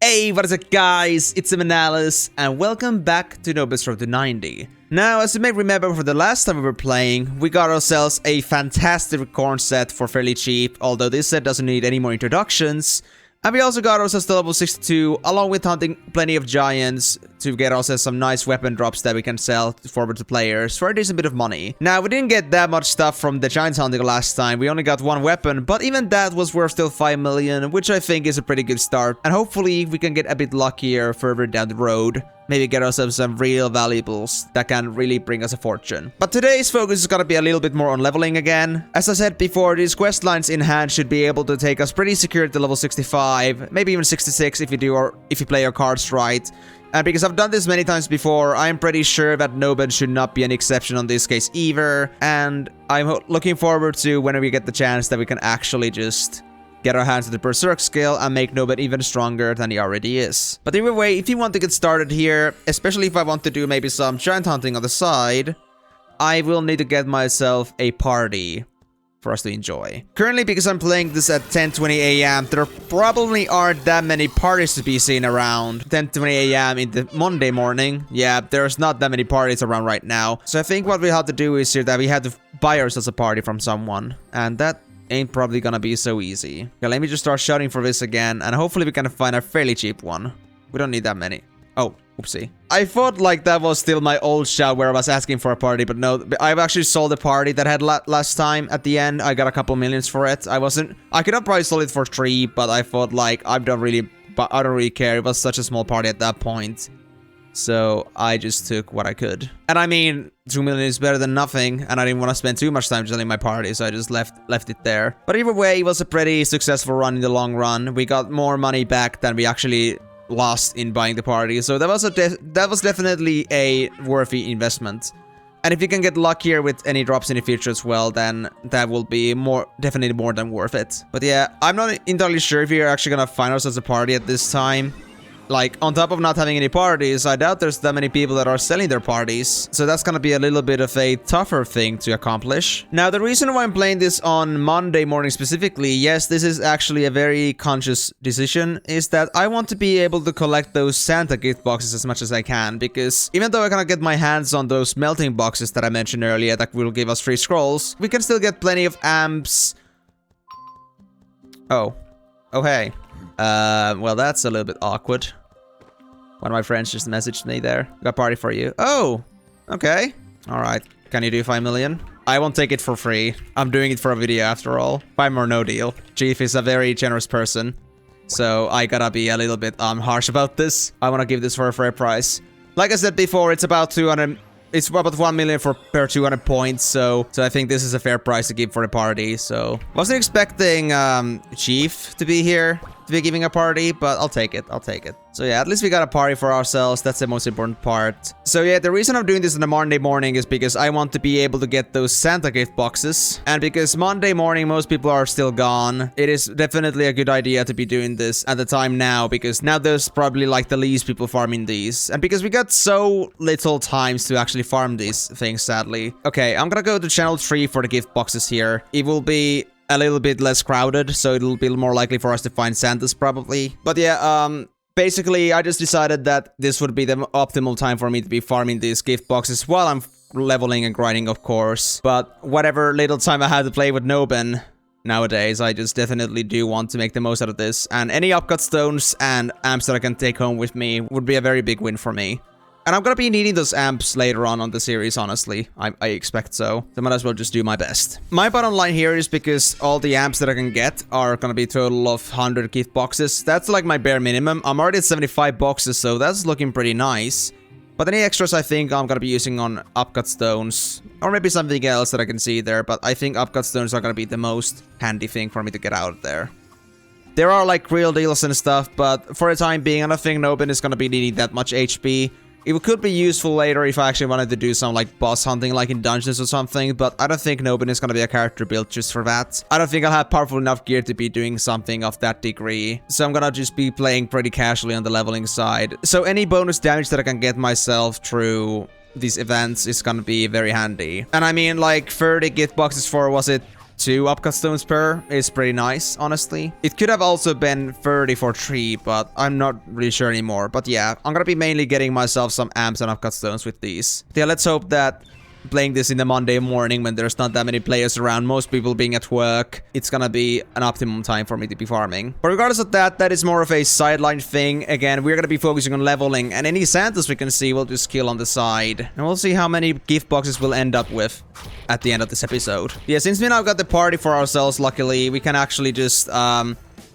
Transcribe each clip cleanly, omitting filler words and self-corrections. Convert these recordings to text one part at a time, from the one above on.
Hey, what is up guys, it's Emenalus, and welcome back to Noben's Road to 90. Now, as you may remember from the last time we were playing, we got ourselves a fantastic corn set for fairly cheap, although this set doesn't need any more introductions. And we also got ourselves to level 62, along with hunting plenty of giants to get ourselves some nice weapon drops that we can sell forward to players for a decent bit of money. Now, we didn't get that much stuff from the giant hunting last time, we only got one weapon, but even that was worth still 5 million, which I think is a pretty good start. And hopefully we can get a bit luckier further down the road. Maybe get ourselves some real valuables that can really bring us a fortune. But today's focus is gonna be a little bit more on leveling again. As I said before, these quest lines in hand should be able to take us pretty secure to level 65, maybe even 66 if you play your cards right. And because I've done this many times before, I'm pretty sure that Noben should not be an exception on this case either. And I'm looking forward to when we get the chance that we can actually just get our hands on the Berserk skill and make Noben even stronger than he already is. But either way, if you want to get started here, especially if I want to do maybe some giant hunting on the side, I will need to get myself a party for us to enjoy. Currently, because I'm playing this at 10:20 a.m., there probably aren't that many parties to be seen around. 10:20 a.m. in the Monday morning. Yeah, there's not that many parties around right now. So I think what we have to do is here that we have to buy ourselves a party from someone. And that ain't probably gonna be so easy. Okay, let me just start shouting for this again, and hopefully we can find a fairly cheap one. We don't need that many. Oh, oopsie. I thought like that was still my old shout where I was asking for a party, but no, I've actually sold a party that I had last time. At the end, I got a couple millions for it. I could have probably sold it for 3, but I thought like, I don't really care. It was such a small party at that point. So I just took what I could. And I mean, 2 million is better than nothing, and I didn't want to spend too much time selling my party, so I just left it there. But either way, it was a pretty successful run in the long run. We got more money back than we actually lost in buying the party, so that was definitely a worthy investment. And if you can get luckier with any drops in the future as well, then that will be definitely more than worth it. But yeah, I'm not entirely sure if we're actually gonna find ourselves a party at this time. Like, on top of not having any parties, I doubt there's that many people that are selling their parties. So that's gonna be a little bit of a tougher thing to accomplish. Now, the reason why I'm playing this on Monday morning specifically, yes, this is actually a very conscious decision, is that I want to be able to collect those Santa gift boxes as much as I can. Because even though I cannot get my hands on those melting boxes that I mentioned earlier that will give us free scrolls, we can still get plenty of amps. Oh, hey. Well, that's a little bit awkward. One of my friends just messaged me there. Got a party for you. Oh, okay. All right. Can you do 5 million? I won't take it for free. I'm doing it for a video after all. 5 more, no deal. Chief is a very generous person, so I gotta be a little bit harsh about this. I want to give this for a fair price. Like I said before, it's about 200. It's about 1 million per 200 points, so I think this is a fair price to give for the party. So wasn't expecting Chief to be here to be giving a party, but I'll take it. So yeah, at least we got a party for ourselves. That's the most important part. So yeah, the reason I'm doing this on a Monday morning is because I want to be able to get those Santa gift boxes. And because Monday morning, most people are still gone, it is definitely a good idea to be doing this at the time now, because now there's probably like the least people farming these. And because we got so little times to actually farm these things, sadly. Okay, I'm gonna go to channel 3 for the gift boxes here. It will be a little bit less crowded, so it'll be more likely for us to find Santas probably. But yeah, basically, I just decided that this would be the optimal time for me to be farming these gift boxes while I'm leveling and grinding, of course. But whatever little time I had to play with Noben nowadays, I just definitely do want to make the most out of this. And any upcut stones and amps that I can take home with me would be a very big win for me. And I'm gonna be needing those amps later on the series, honestly. I expect so. So I might as well just do my best. My bottom line here is because all the amps that I can get are gonna be a total of 100 gift boxes. That's like my bare minimum. I'm already at 75 boxes, so that's looking pretty nice. But any extras I think I'm gonna be using on upcut stones. Or maybe something else that I can see there. But I think upcut stones are gonna be the most handy thing for me to get out of there. There are like real deals and stuff, but for the time being, I don't think Noben is gonna be needing that much HP. It could be useful later if I actually wanted to do some like boss hunting like in dungeons or something, but I don't think Noben is gonna be a character built just for that. I don't think I'll have powerful enough gear to be doing something of that degree, so I'm gonna just be playing pretty casually on the leveling side. So any bonus damage that I can get myself through these events is gonna be very handy. And I mean, like 30 gift boxes for, was it 2 upcut stones per is pretty nice, honestly. It could have also been 30 for 3, but I'm not really sure anymore. But yeah, I'm gonna be mainly getting myself some amps and upcut stones with these. Yeah, let's hope that playing this in the Monday morning when there's not that many players around, most people being at work, it's gonna be an optimum time for me to be farming. But regardless of that, that is more of a sideline thing. Again, we're gonna be focusing on leveling, and any Santas we can see, we'll just kill on the side. And we'll see how many gift boxes we'll end up with at the end of this episode. Yeah, since we now got the party for ourselves, luckily, we can actually just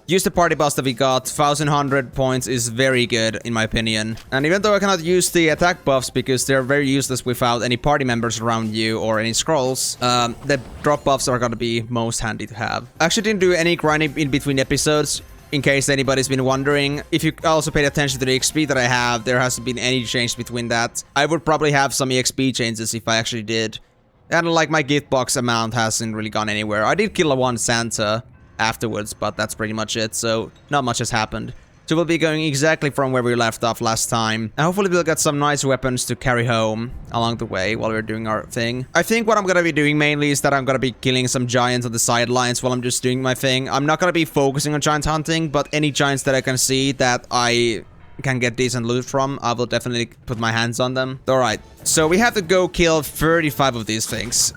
use the party buffs that we got. 1100 points is very good, in my opinion. And even though I cannot use the attack buffs because they're very useless without any party members around you or any scrolls, the drop buffs are gonna be most handy to have. I actually didn't do any grinding in between episodes, in case anybody's been wondering. If you also paid attention to the XP that I have, there hasn't been any change between that. I would probably have some EXP changes if I actually did. And like my gift box amount hasn't really gone anywhere. I did kill a 1 Santa afterwards, but that's pretty much it, so not much has happened. So we'll be going exactly from where we left off last time, and hopefully we'll get some nice weapons to carry home along the way while we're doing our thing. I think what I'm gonna be doing mainly is that I'm gonna be killing some giants on the sidelines while I'm just doing my thing. I'm not gonna be focusing on giant hunting, but any giants that I can see that I can get decent loot from, I will definitely put my hands on them. Alright, so we have to go kill 35 of these things.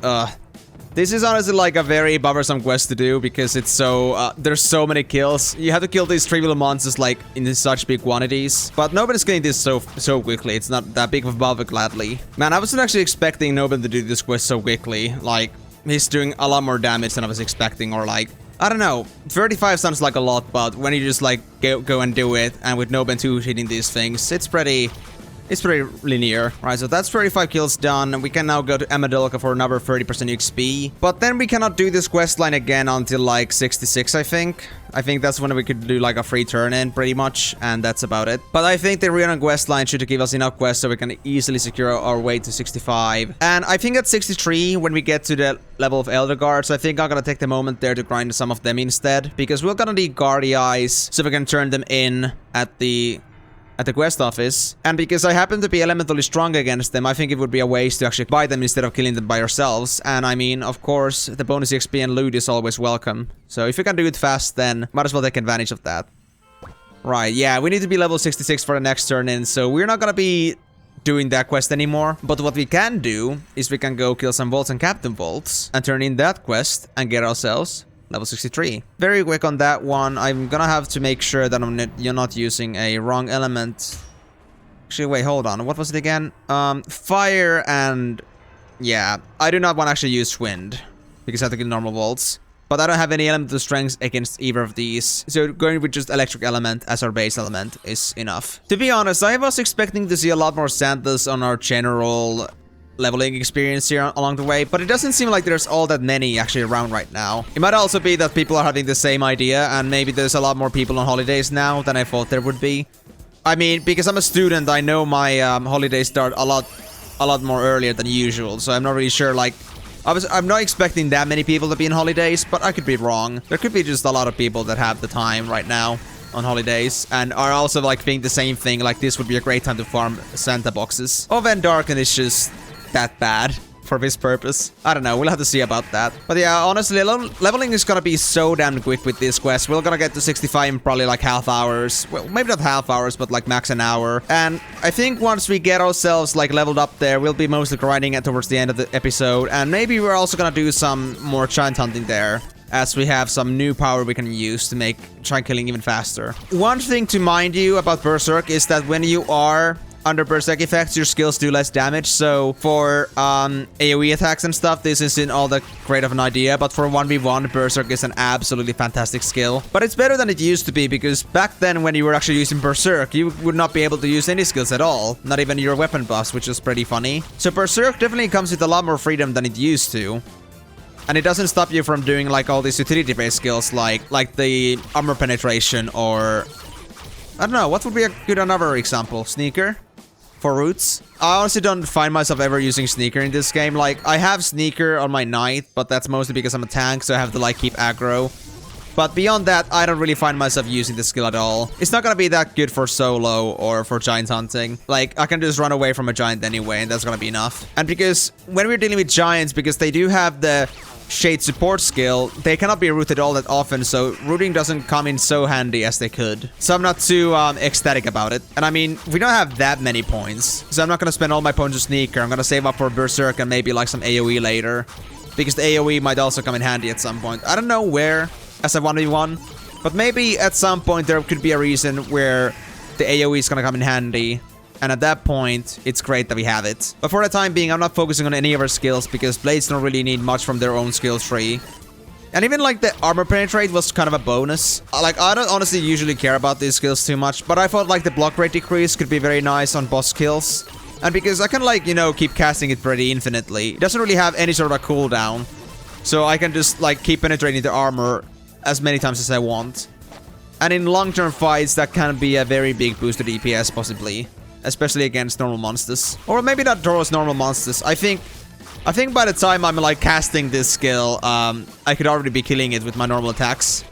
This is honestly like a very bothersome quest to do because it's so, there's so many kills. You have to kill these trivial monsters like in such big quantities. But nobody's getting this so quickly. It's not that big of a bother, gladly. Man, I wasn't actually expecting Noben to do this quest so quickly. Like, he's doing a lot more damage than I was expecting, or like, I don't know. 35 sounds like a lot, but when you just like go and do it, and with Noben 2 hitting these things, it's pretty linear, right? So that's 35 kills done, and we can now go to Emenalus for another 30% XP. But then we cannot do this quest line again until like 66, I think. I think that's when we could do like a free turn-in, pretty much, and that's about it. But I think the Rhiannon quest line should give us enough quests so we can easily secure our way to 65. And I think at 63, when we get to the level of Elder Guards, I think I'm gonna take the moment there to grind some of them instead, because we're gonna need Guardy Eyes so we can turn them in at the quest office. And because I happen to be elementally strong against them, I think it would be a waste to actually buy them instead of killing them by ourselves. And I mean, of course, the bonus XP and loot is always welcome. So if you can do it fast, then might as well take advantage of that. Right, yeah, we need to be level 66 for the next turn in, so we're not gonna be doing that quest anymore. But what we can do is we can go kill some Volts and Captain Volts and turn in that quest and get ourselves level 63. Very quick on that one. I'm gonna have to make sure that you're not using a wrong element. Actually, wait, hold on. What was it again? Fire and... yeah, I do not want to actually use wind because I have to kill normal volts. But I don't have any elemental strengths against either of these. So going with just electric element as our base element is enough. To be honest, I was expecting to see a lot more Santas on our general leveling experience here along the way, but it doesn't seem like there's all that many actually around right now. It might also be that people are having the same idea, and maybe there's a lot more people on holidays now than I thought there would be. I mean, because I'm a student, I know my holidays start a lot more earlier than usual, so I'm not really sure, like, I'm not expecting that many people to be on holidays, but I could be wrong. There could be just a lot of people that have the time right now on holidays and are also like thinking the same thing, like this would be a great time to farm Santa boxes. Oh, Van Darken is just that bad for this purpose. I don't know, we'll have to see about that. But yeah, honestly, leveling is gonna be so damn quick with this quest. We're gonna get to 65 in probably like half hours. Well, maybe not half hours, but like max an hour. And I think once we get ourselves like leveled up there, we'll be mostly grinding it towards the end of the episode. And maybe we're also gonna do some more giant hunting there, as we have some new power we can use to make giant killing even faster. One thing to mind you about Berserk is that when you are under Berserk effects, your skills do less damage. So for AoE attacks and stuff, this isn't all that great of an idea. But for 1v1, Berserk is an absolutely fantastic skill. But it's better than it used to be, because back then when you were actually using Berserk, you would not be able to use any skills at all. Not even your weapon buffs, which is pretty funny. So Berserk definitely comes with a lot more freedom than it used to. And it doesn't stop you from doing like all these utility-based skills like the armor penetration, or I don't know, what would be a good another example? Sneaker? For roots. I honestly don't find myself ever using Sneaker in this game. Like, I have Sneaker on my Knight, but that's mostly because I'm a tank, so I have to like keep aggro. But beyond that, I don't really find myself using the skill at all. It's not gonna be that good for solo or for giant hunting. Like, I can just run away from a giant anyway, and that's gonna be enough. And because when we're dealing with giants, because they do have the Shade support skill, they cannot be rooted all that often, so rooting doesn't come in so handy as they could. So I'm not too ecstatic about it. And I mean, we don't have that many points, so I'm not gonna spend all my points on Sneaker. I'm gonna save up for Berserk and maybe like some AoE later, because the AoE might also come in handy at some point. I don't know where as a 1v1, but maybe at some point there could be a reason where the AoE is gonna come in handy. And at that point, it's great that we have it. But for the time being, I'm not focusing on any of our skills because Blades don't really need much from their own skill tree. And even like the armor penetrate was kind of a bonus. Like, I don't honestly usually care about these skills too much, but I thought like the block rate decrease could be very nice on boss kills. And because I can like, you know, keep casting it pretty infinitely. It doesn't really have any sort of a cooldown. So I can just like keep penetrating the armor as many times as I want. And in long-term fights, that can be a very big boost to DPS possibly. Especially against normal monsters. Or maybe not towards normal monsters. I think by the time I'm like casting this skill, I could already be killing it with my normal attacks.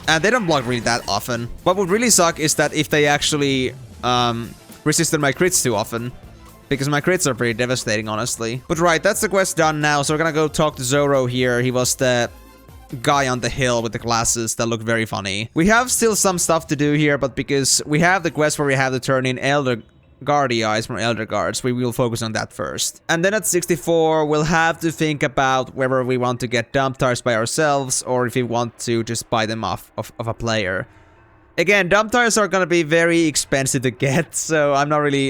And they don't block really that often. What would really suck is that if they actually resisted my crits too often. Because my crits are pretty devastating, honestly. But right, that's the quest done now. So we're gonna go talk to Zoro here. He was the guy on the hill with the glasses that look very funny. We have still some stuff to do here, but because we have the quest where we have to turn in Elder Guardy Eyes from Elder Guards, we will focus on that first. And then at 64, we'll have to think about whether we want to get dump tires by ourselves or if we want to just buy them off of a player. Again, dump tires are gonna be very expensive to get, so I'm not really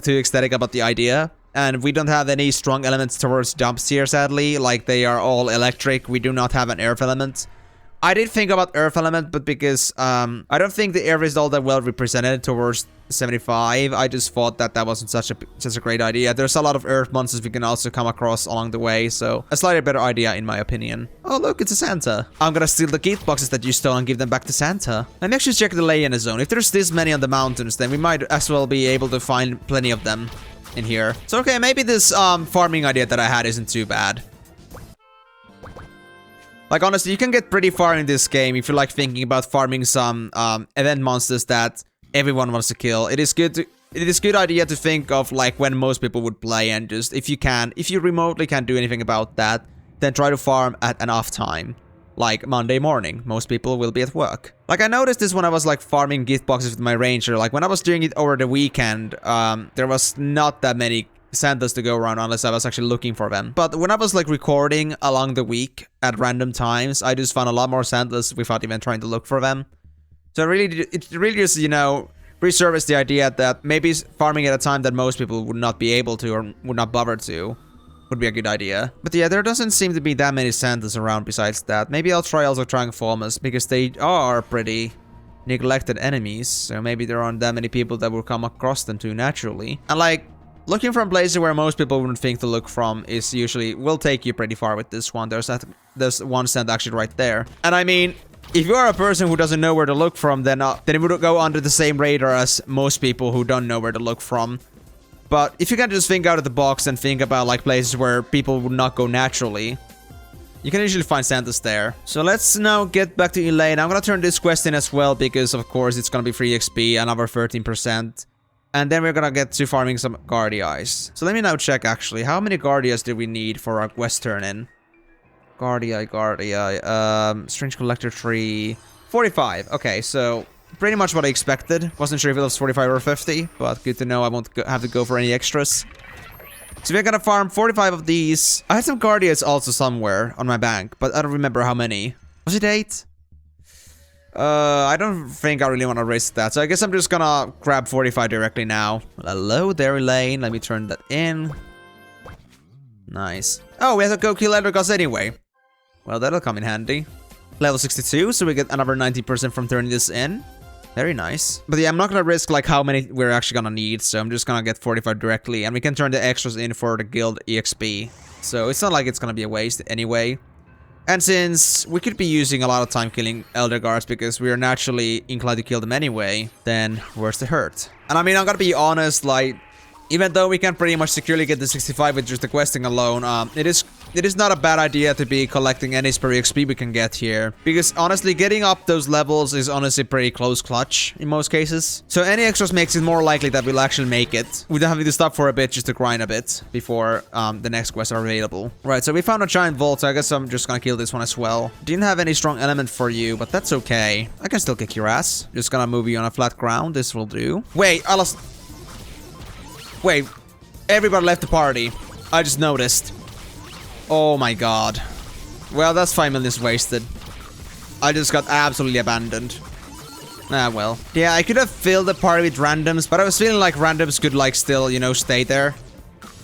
too ecstatic about the idea. And we don't have any strong elements towards dumps here, sadly. Like, they are all electric. We do not have an earth element. I did think about earth element, but because I don't think the earth is all that well represented towards 75, I just thought that that wasn't such a great idea. There's a lot of earth monsters we can also come across along the way, so a slightly better idea in my opinion. Oh look, it's a Santa. I'm gonna steal the gift boxes that you stole and give them back to Santa. Let me actually check the lay in the zone. If there's this many on the mountains, then we might as well be able to find plenty of them in here. So okay, maybe this farming idea that I had isn't too bad. Like, honestly, you can get pretty far in this game if you're like thinking about farming some event monsters that everyone wants to kill. It is good idea to think of like when most people would play, and just if you remotely can't do anything about that, then try to farm at an off time. Like Monday morning, most people will be at work. Like, I noticed this when I was like farming gift boxes with my ranger. Like, when I was doing it over the weekend, there was not that many Santas to go around unless I was actually looking for them. But when I was like recording along the week at random times, I just found a lot more Santas without even trying to look for them. So it really just, you know, resurfaced the idea that maybe farming at a time that most people would not be able to or would not bother to would be a good idea. But yeah, there doesn't seem to be that many Santas around besides that. Maybe I'll try also trying Formas, because they are pretty neglected enemies. So maybe there aren't that many people that will come across them too naturally. And like, looking from places where most people wouldn't think to look from is usually will take you pretty far with this one. There's one Santa actually right there. And I mean, if you are a person who doesn't know where to look from, then it would go under the same radar as most people who don't know where to look from. But if you can just think out of the box and think about like places where people would not go naturally, you can usually find Santas there. So let's now get back to Elaine. I'm gonna turn this quest in as well, because of course it's gonna be free XP, another 13%. And then we're gonna get to farming some Guardy Eyes. So let me now check actually, how many Guardy Eyes do we need for our quest turn in? Guardy Eye, Strange Collector Tree, 45. Okay, so pretty much what I expected. Wasn't sure if it was 45 or 50, but good to know I won't have to go for any extras. So we're gonna farm 45 of these. I had some Guardy Eyes also somewhere on my bank, but I don't remember how many. Was it 8? I don't think I really want to risk that, so I guess I'm just gonna grab 45 directly now. Hello there, Elaine. Let me turn that in. Nice. Oh, we have to go kill Elder Gods anyway. Well, that'll come in handy. Level 62, so we get another 90% from turning this in. Very nice. But yeah, I'm not gonna risk like how many we're actually gonna need, so I'm just gonna get 45 directly, and we can turn the extras in for the guild EXP. So it's not like it's gonna be a waste anyway. And since we could be using a lot of time killing Elder Guards because we are naturally inclined to kill them anyway, then where's the hurt? And I mean, I'm gonna be honest, like, even though we can pretty much securely get the 65 with just the questing alone, it is it is not a bad idea to be collecting any spare XP we can get here. Because honestly, getting up those levels is honestly pretty close clutch in most cases. So any extras makes it more likely that we'll actually make it without having to stop for a bit just to grind a bit before the next quests are available. Right, so we found a giant vault, so I guess I'm just gonna kill this one as well. Didn't have any strong element for you, but that's okay. I can still kick your ass. Just gonna move you on a flat ground. This will do. Wait, I lost... Wait, everybody left the party. I just noticed. Oh my god. Well, that's 5 million wasted. I just got absolutely abandoned. Ah, well. Yeah, I could have filled the party with randoms, but I was feeling like randoms could, like, still, you know, stay there.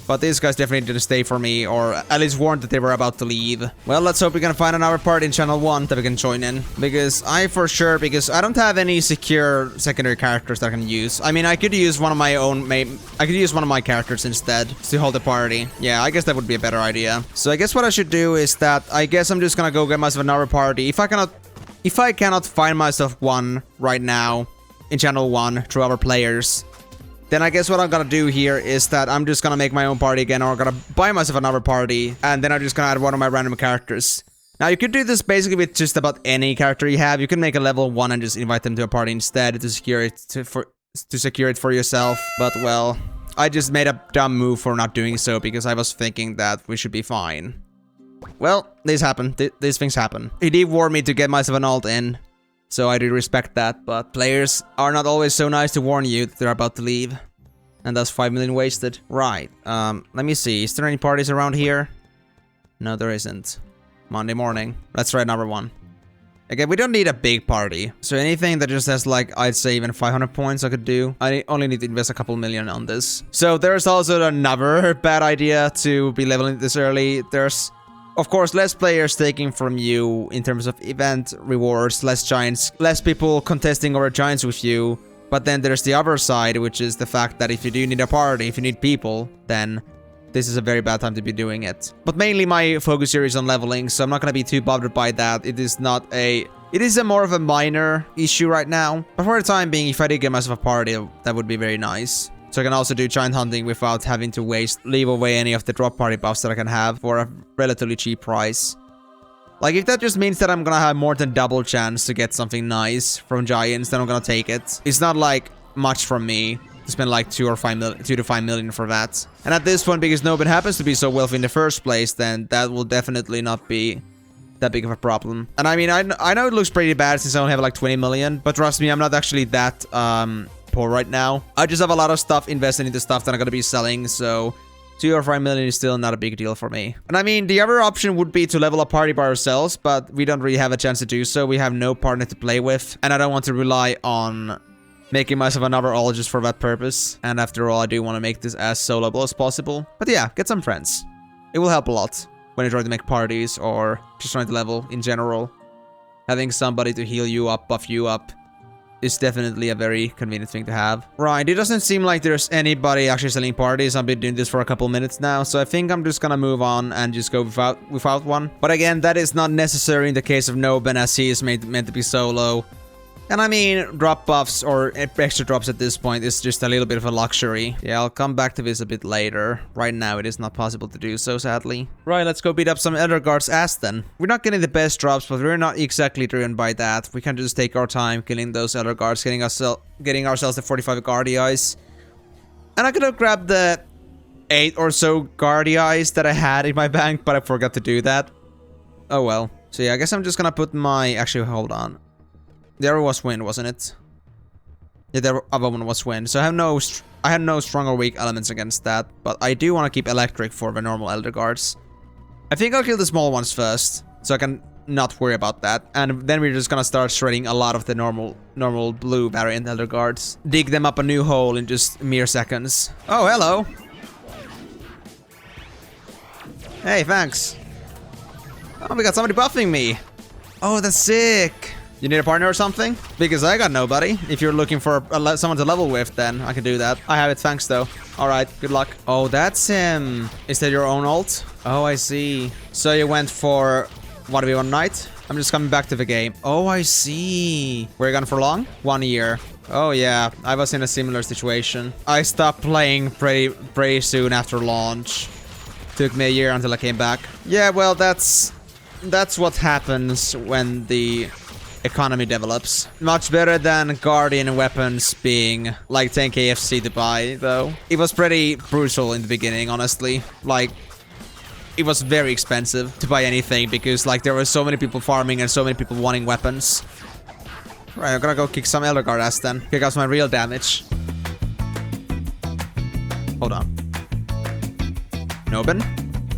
But these guys definitely didn't stay for me, or at least warned that they were about to leave. Well, let's hope we can find another party in Channel 1 that we can join in. Because I don't have any secure secondary characters that I can use. I mean, I could use one of my own, I could use one of my characters instead to hold the party. Yeah, I guess that would be a better idea. So I guess what I should do is that, I guess I'm just gonna go get myself another party. If I cannot find myself one right now in Channel 1 through other players, then I guess what I'm gonna do here is that I'm just gonna make my own party again, or I'm gonna buy myself another party, and then I'm just gonna add one of my random characters. Now, you could do this basically with just about any character you have. You can make a level 1 and just invite them to a party instead to secure it for yourself. But, well, I just made a dumb move for not doing so because I was thinking that we should be fine. Well, this happened. These things happen. He did warn me to get myself an alt in, so I do respect that, but players are not always so nice to warn you that they're about to leave. And that's 5 million wasted. Right, let me see. Is there any parties around here? No, there isn't. Monday morning. Let's try another one. Again, we don't need a big party. So anything that just has, like, I'd say even 500 points I could do. I only need to invest a couple million on this. So there's also another bad idea to be leveling this early. There's, of course, less players taking from you in terms of event rewards, less giants, less people contesting over giants with you. But then there's the other side, which is the fact that if you do need a party, if you need people, then this is a very bad time to be doing it. But mainly my focus here is on leveling, so I'm not going to be too bothered by that. It is a more of a minor issue right now. But for the time being, if I did get myself a party, that would be very nice. So I can also do giant hunting without having to leave away any of the drop party buffs that I can have for a relatively cheap price. Like, if that just means that I'm gonna have more than double chance to get something nice from giants, then I'm gonna take it. It's not, like, much from me to spend, like, 2 to 5 million for that. And at this point, because Noben happens to be so wealthy in the first place, then that will definitely not be that big of a problem. And I mean, I know it looks pretty bad since I only have, like, 20 million, but trust me, I'm not actually that, poor right now. I just have a lot of stuff invested into stuff that I'm gonna be selling, so 2 or 5 million is still not a big deal for me. And I mean, the other option would be to level a party by ourselves, but we don't really have a chance to do so. We have no partner to play with, and I don't want to rely on making myself another all just for that purpose. And after all, I do want to make this as soloable as possible. But yeah, get some friends. It will help a lot when you're trying to make parties or just trying to level in general. Having somebody to heal you up, buff you up, is definitely a very convenient thing to have. Right, it doesn't seem like there's anybody actually selling parties. I've been doing this for a couple minutes now, so I think I'm just gonna move on and just go without one. But again, that is not necessary in the case of Noben, as he is meant to be solo. And I mean, drop buffs or extra drops at this point is just a little bit of a luxury. Yeah, I'll come back to this a bit later. Right now, it is not possible to do so, sadly. Right, let's go beat up some Elder Guards' ass then. We're not getting the best drops, but we're not exactly driven by that. We can just take our time killing those Elder Guards, getting ourselves the 45 Guardiais. And I could have grabbed the 8 or so Guardiais that I had in my bank, but I forgot to do that. Oh well. So yeah, I guess I'm just gonna put my... Actually, hold on. There was wind, wasn't it? Yeah, the other one was wind. So I had no strong or weak elements against that. But I do want to keep electric for the normal Elder Guards. I think I'll kill the small ones first, so I can not worry about that. And then we're just gonna start shredding a lot of the normal blue variant Elder Guards. Dig them up a new hole in just mere seconds. Oh, hello. Hey, thanks. Oh, we got somebody buffing me. Oh, that's sick. You need a partner or something? Because I got nobody. If you're looking for someone to level with, then I can do that. I have it, thanks though. Alright, good luck. Oh, that's him. Is that your own ult? Oh, I see. So you went for 1v1 knight? I'm just coming back to the game. Oh, I see. Were you gone for long? 1 year. Oh yeah, I was in a similar situation. I stopped playing pretty soon after launch. Took me a year until I came back. Yeah, well, that's what happens when the economy develops. Much better than Guardian weapons being like 10 KFC to buy, though. It was pretty brutal in the beginning, honestly. Like, it was very expensive to buy anything because, like, there were so many people farming and so many people wanting weapons. Right, I'm gonna go kick some Elder Guard ass then. Kick out my real damage. Hold on. Noben?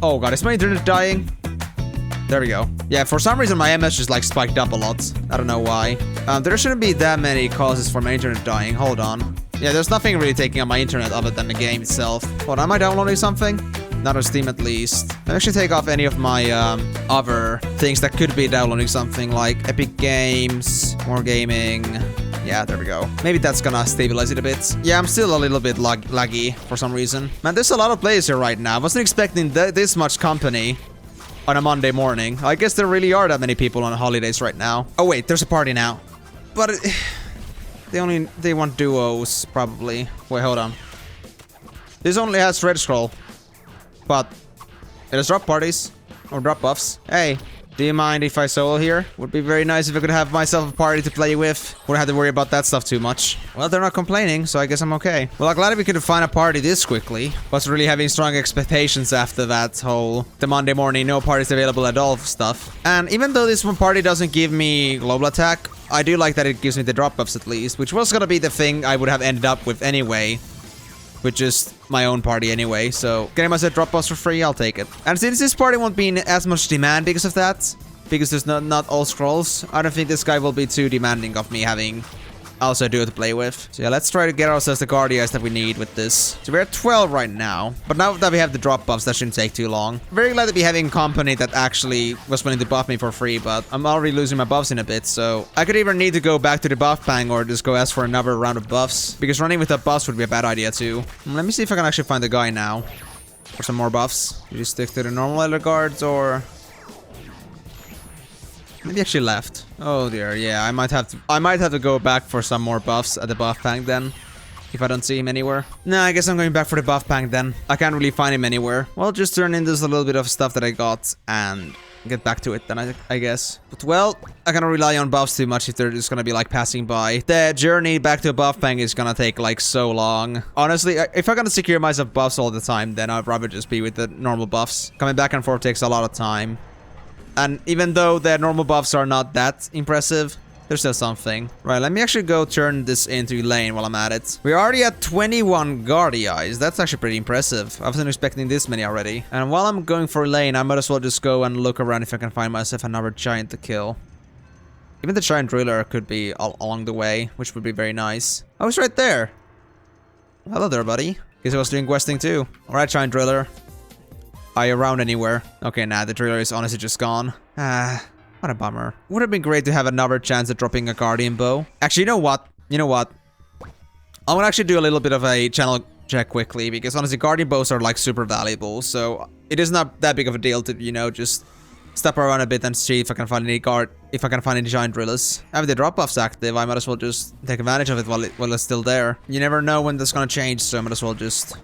Oh god, is my internet dying? There we go. Yeah, for some reason my MS just like spiked up a lot. I don't know why. There shouldn't be that many causes for my internet dying. Hold on. Yeah, there's nothing really taking on my internet other than the game itself. Hold on, am I downloading something? Not on Steam at least. Let me actually take off any of my other things that could be downloading something like Epic Games, More Gaming. Yeah, there we go. Maybe that's gonna stabilize it a bit. Yeah, I'm still a little bit laggy for some reason. Man, there's a lot of players here right now. I wasn't expecting this much company on a Monday morning. I guess there really are that many people on holidays right now. Oh wait, there's a party now. But they want duos, probably. Wait, hold on. This only has red scroll. But it has drop parties. Or drop buffs. Hey, do you mind if I solo here? Would be very nice if I could have myself a party to play with. Wouldn't have to worry about that stuff too much. Well, they're not complaining, so I guess I'm okay. Well, I'm glad we could find a party this quickly. Was really having strong expectations after that whole the Monday morning no parties available at all stuff. And even though this one party doesn't give me global attack, I do like that it gives me the drop buffs at least, which was gonna be the thing I would have ended up with anyway. With just my own party anyway, so getting myself drop buffs for free, I'll take it. And since this party won't be in as much demand because of that, because there's not all scrolls, I don't think this guy will be too demanding of me having also a duo to play with. So yeah, let's try to get ourselves the Guardians that we need with this. So we're at 12 right now, but now that we have the drop buffs, that shouldn't take too long. Very glad to be having company that actually was willing to buff me for free, but I'm already losing my buffs in a bit, so I could either need to go back to the buff bang or just go ask for another round of buffs, because running with the buffs would be a bad idea too. Let me see if I can actually find the guy now for some more buffs. Do you stick to the normal Elder Guards or... Maybe actually left. Oh dear, yeah, I might have to go back for some more buffs at the buff bank then. If I don't see him anywhere. Nah, I guess I'm going back for the buff bank then. I can't really find him anywhere. Well, just turn in this a little bit of stuff that I got and get back to it then, I guess. But well, I cannot rely on buffs too much if they're just gonna be like passing by. The journey back to a buff bank is gonna take like so long. Honestly, if I'm gonna secure myself buffs all the time, then I'd rather just be with the normal buffs. Coming back and forth takes a lot of time. And even though the normal buffs are not that impressive, there's still something. Right, let me actually go turn this into lane while I'm at it. We're already at 21 Guardians. That's actually pretty impressive. I wasn't expecting this many already. And while I'm going for lane, I might as well just go and look around if I can find myself another giant to kill. Even the giant driller could be along the way, which would be very nice. Oh, it's right there. Hello there, buddy. Guess I was doing questing too. Alright, giant driller. Are you around anywhere? Okay, nah, the driller is honestly just gone. What a bummer. Would have been great to have another chance at dropping a Guardian bow. Actually, you know what? I'm gonna actually do a little bit of a channel check quickly, because honestly, Guardian bows are like super valuable, so it is not that big of a deal to, you know, just step around a bit and see if I can find any giant drillers. I have the drop buffs active, I might as well just take advantage of it while it's still there. You never know when that's gonna change, so I might as well just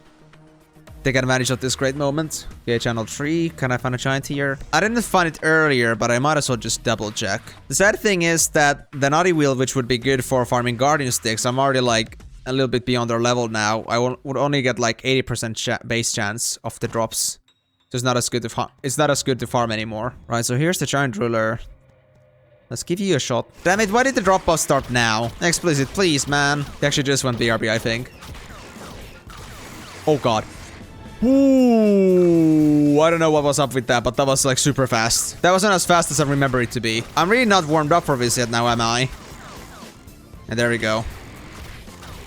take advantage of this great moment. Okay, channel 3. Can I find a giant here? I didn't find it earlier, but I might as well just double check. The sad thing is that the Naughty Wheel, which would be good for farming Guardian sticks, I'm already like a little bit beyond their level now. I would only get like 80% base chance of the drops. So it's not as good to farm anymore. Right, so here's the giant driller. Let's give you a shot. Damn it, why did the drop buff start now? Explicit, please, man. They actually just went BRB, I think. Oh god. Ooh, I don't know what was up with that, but that was like super fast. That wasn't as fast as I remember it to be. I'm really not warmed up for this yet now, am I? And there we go.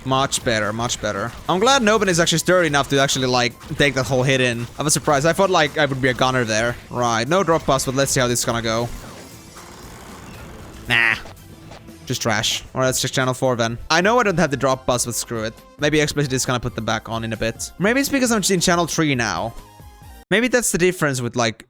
Much better, much better. I'm glad Noben is actually sturdy enough to actually like take that whole hit in. I was surprised. I thought like I would be a gunner there. Right, no drop bust, but let's see how this is gonna go. Nah. Just trash. Alright, let's check channel 4 then. I know I don't have the drop bus, but screw it. Maybe Explicit is gonna put them back on in a bit. Maybe it's because I'm in channel 3 now. Maybe that's the difference with like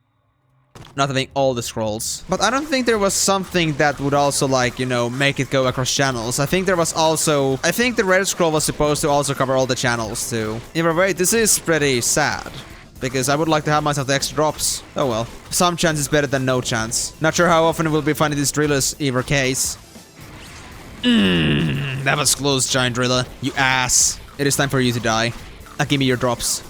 not having all the scrolls. But I don't think there was something that would also like, you know, make it go across channels. I think there was also... I think the red scroll was supposed to also cover all the channels too. Either way, this is pretty sad. because I would like to have myself the extra drops. Oh well. Some chance is better than no chance. Not sure how often we'll be finding these drillers either case. That was close, giant driller. You ass. It is time for you to die. Give me your drops.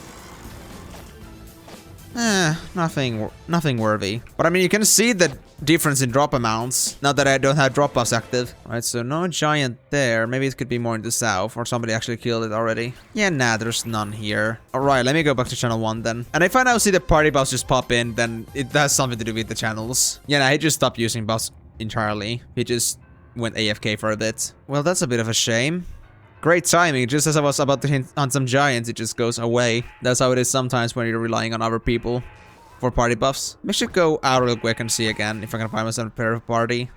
Nothing worthy. But I mean, you can see the difference in drop amounts now that I don't have drop buffs active. Alright, so no giant there. Maybe it could be more in the south, or somebody actually killed it already. Yeah, nah, there's none here. Alright, let me go back to channel 1 then. And if I now see the party buffs just pop in, then it has something to do with the channels. Yeah, nah, he just stopped using buffs entirely. He just went AFK for a bit. Well, that's a bit of a shame. Great timing, just as I was about to hunt some giants, it just goes away. That's how it is sometimes when you're relying on other people for party buffs. I should go out real quick and see again if I can find myself a pair of party.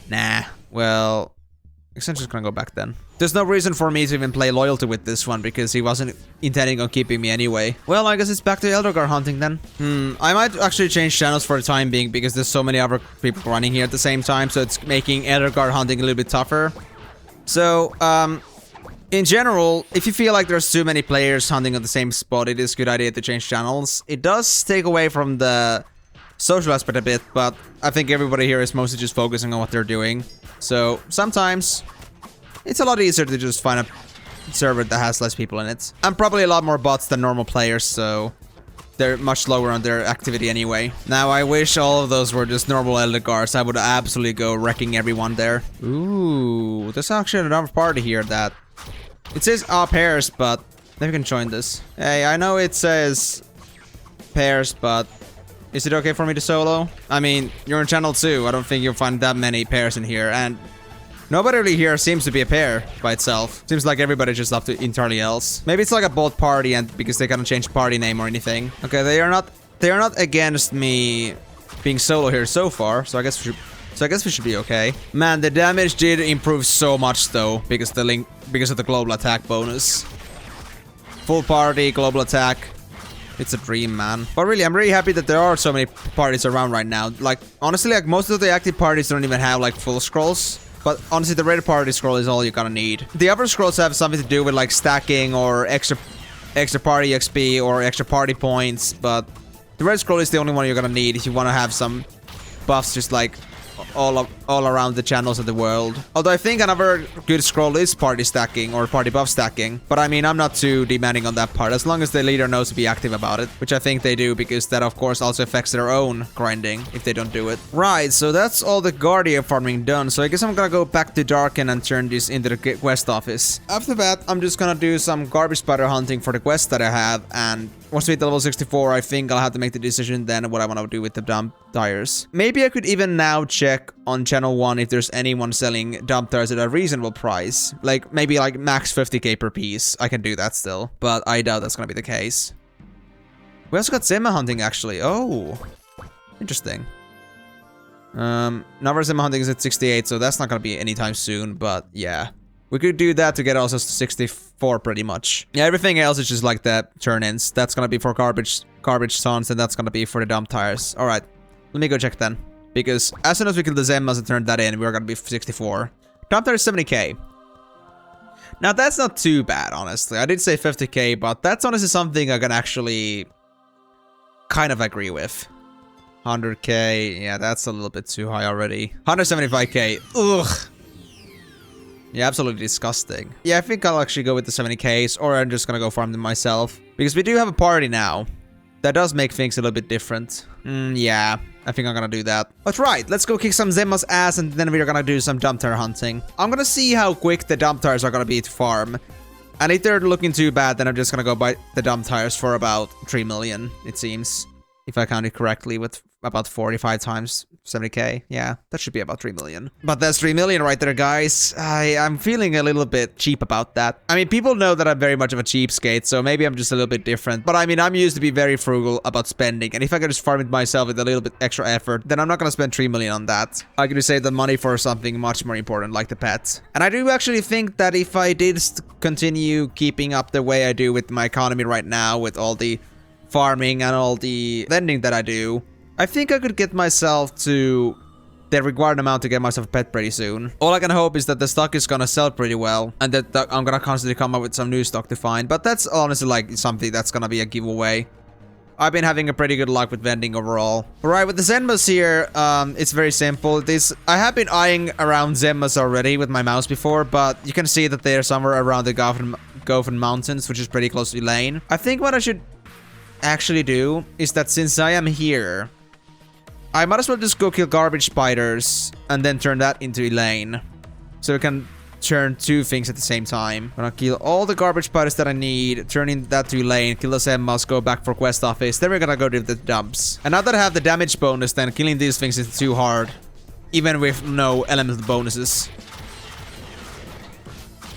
Nah, well, I guess I'm just gonna go back then. There's no reason for me to even play loyalty with this one because he wasn't intending on keeping me anyway. Well, I guess it's back to Eldergar hunting then. I might actually change channels for the time being because there's so many other people running here at the same time, so it's making Eldergar hunting a little bit tougher. So, in general, if you feel like there's too many players hunting on the same spot, it is a good idea to change channels. It does take away from the social aspect a bit, but I think everybody here is mostly just focusing on what they're doing. So, sometimes it's a lot easier to just find a server that has less people in it. And probably a lot more bots than normal players, so they're much lower on their activity anyway. Now, I wish all of those were just normal Eldegars. I would absolutely go wrecking everyone there. Ooh, there's actually another party here that... It says pairs, but maybe we can join this. Hey, I know it says pairs, but is it okay for me to solo? I mean, you're in channel 2. I don't think you'll find that many pairs in here, and nobody really here seems to be a pair by itself. Seems like everybody just up to entirely else. Maybe it's like a bot party and because they can't change party name or anything. Okay, they are not against me being solo here so far, so I guess we should be okay. Man, the damage did improve so much though because of the global attack bonus. Full party, global attack. It's a dream, man. But really, I'm really happy that there are so many parties around right now. Like, honestly, like most of the active parties don't even have like full scrolls. But honestly, the red party scroll is all you're gonna need. The other scrolls have something to do with like stacking or extra party XP or extra party points. But the red scroll is the only one you're gonna need if you want to have some buffs just like all around the channels of the world. Although I think another good scroll is party stacking or party buff stacking. But I mean, I'm not too demanding on that part as long as the leader knows to be active about it, which I think they do because that of course also affects their own grinding if they don't do it. Right, so that's all the Guardian farming done. So I guess I'm gonna go back to Darken and turn this into the quest office. After that, I'm just gonna do some garbage spider hunting for the quest that I have, and once we hit level 64, I think I'll have to make the decision then what I want to do with the dump tires. Maybe I could even now check on channel 1 if there's anyone selling dump tires at a reasonable price. Like, maybe like max 50k per piece. I can do that still, but I doubt that's gonna be the case. We also got Zema hunting actually. Oh, interesting. Number Zema hunting is at 68, so that's not gonna be anytime soon, but yeah. We could do that to get also 64 pretty much. Yeah, everything else is just like the turn-ins. That's gonna be for garbage tons, and that's gonna be for the dump tires. Alright, let me go check then. Because as soon as we kill the Zemas and turn that in, we're gonna be 64. Dump tires 70k. Now that's not too bad, honestly. I did say 50k, but that's honestly something I can actually kind of agree with. 100k, yeah, that's a little bit too high already. 175k, ugh. Yeah, absolutely disgusting. Yeah, I think I'll actually go with the 70ks, or I'm just gonna go farm them myself. Because we do have a party now. That does make things a little bit different. Yeah, I think I'm gonna do that. But right, let's go kick some Zema's ass, and then we're gonna do some dump tire hunting. I'm gonna see how quick the dump tires are gonna be to farm. And if they're looking too bad, then I'm just gonna go buy the dump tires for about 3 million, it seems. If I counted correctly, with about 45 times 70k. Yeah, that should be about 3 million. But that's 3 million right there, guys. I'm feeling a little bit cheap about that. I mean, people know that I'm very much of a cheapskate, so maybe I'm just a little bit different. But I mean, I'm used to be very frugal about spending. And if I can just farm it myself with a little bit extra effort, then I'm not gonna spend 3 million on that. I can just save the money for something much more important, like the pet. And I do actually think that if I did continue keeping up the way I do with my economy right now, with all the farming and all the lending that I do, I think I could get myself to the required amount to get myself a pet pretty soon. All I can hope is that the stock is gonna sell pretty well, and that I'm gonna constantly come up with some new stock to find, but that's honestly like something that's gonna be a giveaway. I've been having a pretty good luck with vending overall. Alright, with the Zenmas here, it's very simple. I have been eyeing around Zenmas already with my mouse before, but you can see that they're somewhere around the Gofen Mountains, which is pretty close to Elaine. I think what I should actually do is that since I am here, I might as well just go kill garbage spiders and then turn that into Elaine. So we can turn two things at the same time. I'm gonna kill all the garbage spiders that I need, turning that to Elaine, kill the Zenmas, go back for quest office, then we're gonna go to the dumps. And now that I have the damage bonus, then killing these things is too hard, even with no elemental bonuses.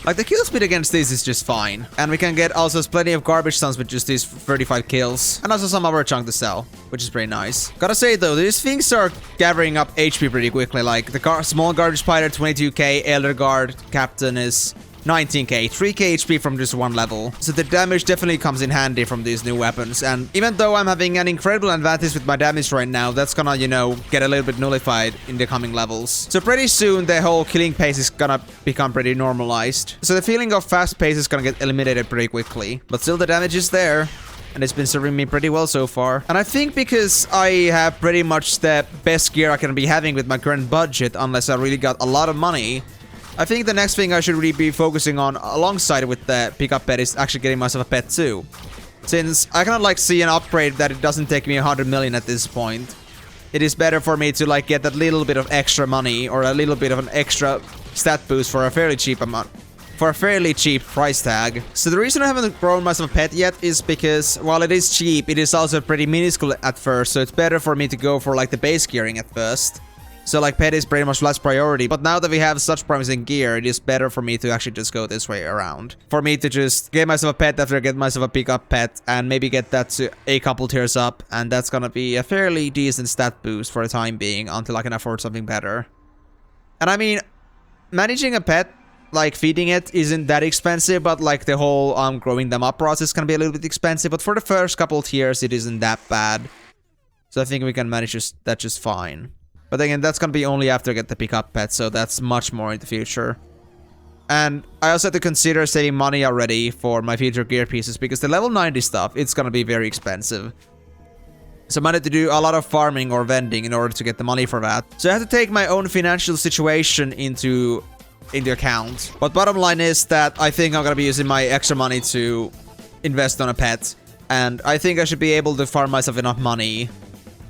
Like, the kill speed against this is just fine. And we can get also plenty of garbage tons with just these 35 kills. And also some other chunk to sell, which is pretty nice. Gotta say though, these things are gathering up HP pretty quickly. Like, the small garbage spider, 22k, Elder Guard Captain is 19k, 3k HP from just one level. So the damage definitely comes in handy from these new weapons. And even though I'm having an incredible advantage with my damage right now, that's gonna, you know, get a little bit nullified in the coming levels. So pretty soon the whole killing pace is gonna become pretty normalized. So the feeling of fast pace is gonna get eliminated pretty quickly. But still the damage is there. And it's been serving me pretty well so far. And I think because I have pretty much the best gear I can be having with my current budget, unless I really got a lot of money, I think the next thing I should really be focusing on alongside with the pickup pet is actually getting myself a pet too. Since I cannot like see an upgrade that it doesn't take me 100 million at this point. It is better for me to like get that little bit of extra money or a little bit of an extra stat boost for a fairly cheap amount. For a fairly cheap price tag. So the reason I haven't grown myself a pet yet is because while it is cheap, it is also pretty minuscule at first. So it's better for me to go for like the base gearing at first. So like pet is pretty much less priority, but now that we have such promising gear, it is better for me to actually just go this way around. For me to just get myself a pet after I get myself a pickup pet and maybe get that to a couple tiers up, and that's gonna be a fairly decent stat boost for the time being until I can afford something better. And I mean, managing a pet, like feeding it, isn't that expensive, but like the whole growing them up process can be a little bit expensive, but for the first couple tiers, it isn't that bad. So I think we can manage that just fine. But again, that's gonna be only after I get the pickup pet, so that's much more in the future. And I also have to consider saving money already for my future gear pieces, because the level 90 stuff, it's gonna be very expensive. So I might have to do a lot of farming or vending in order to get the money for that. So I have to take my own financial situation into account. But bottom line is that I think I'm gonna be using my extra money to invest on a pet. And I think I should be able to farm myself enough money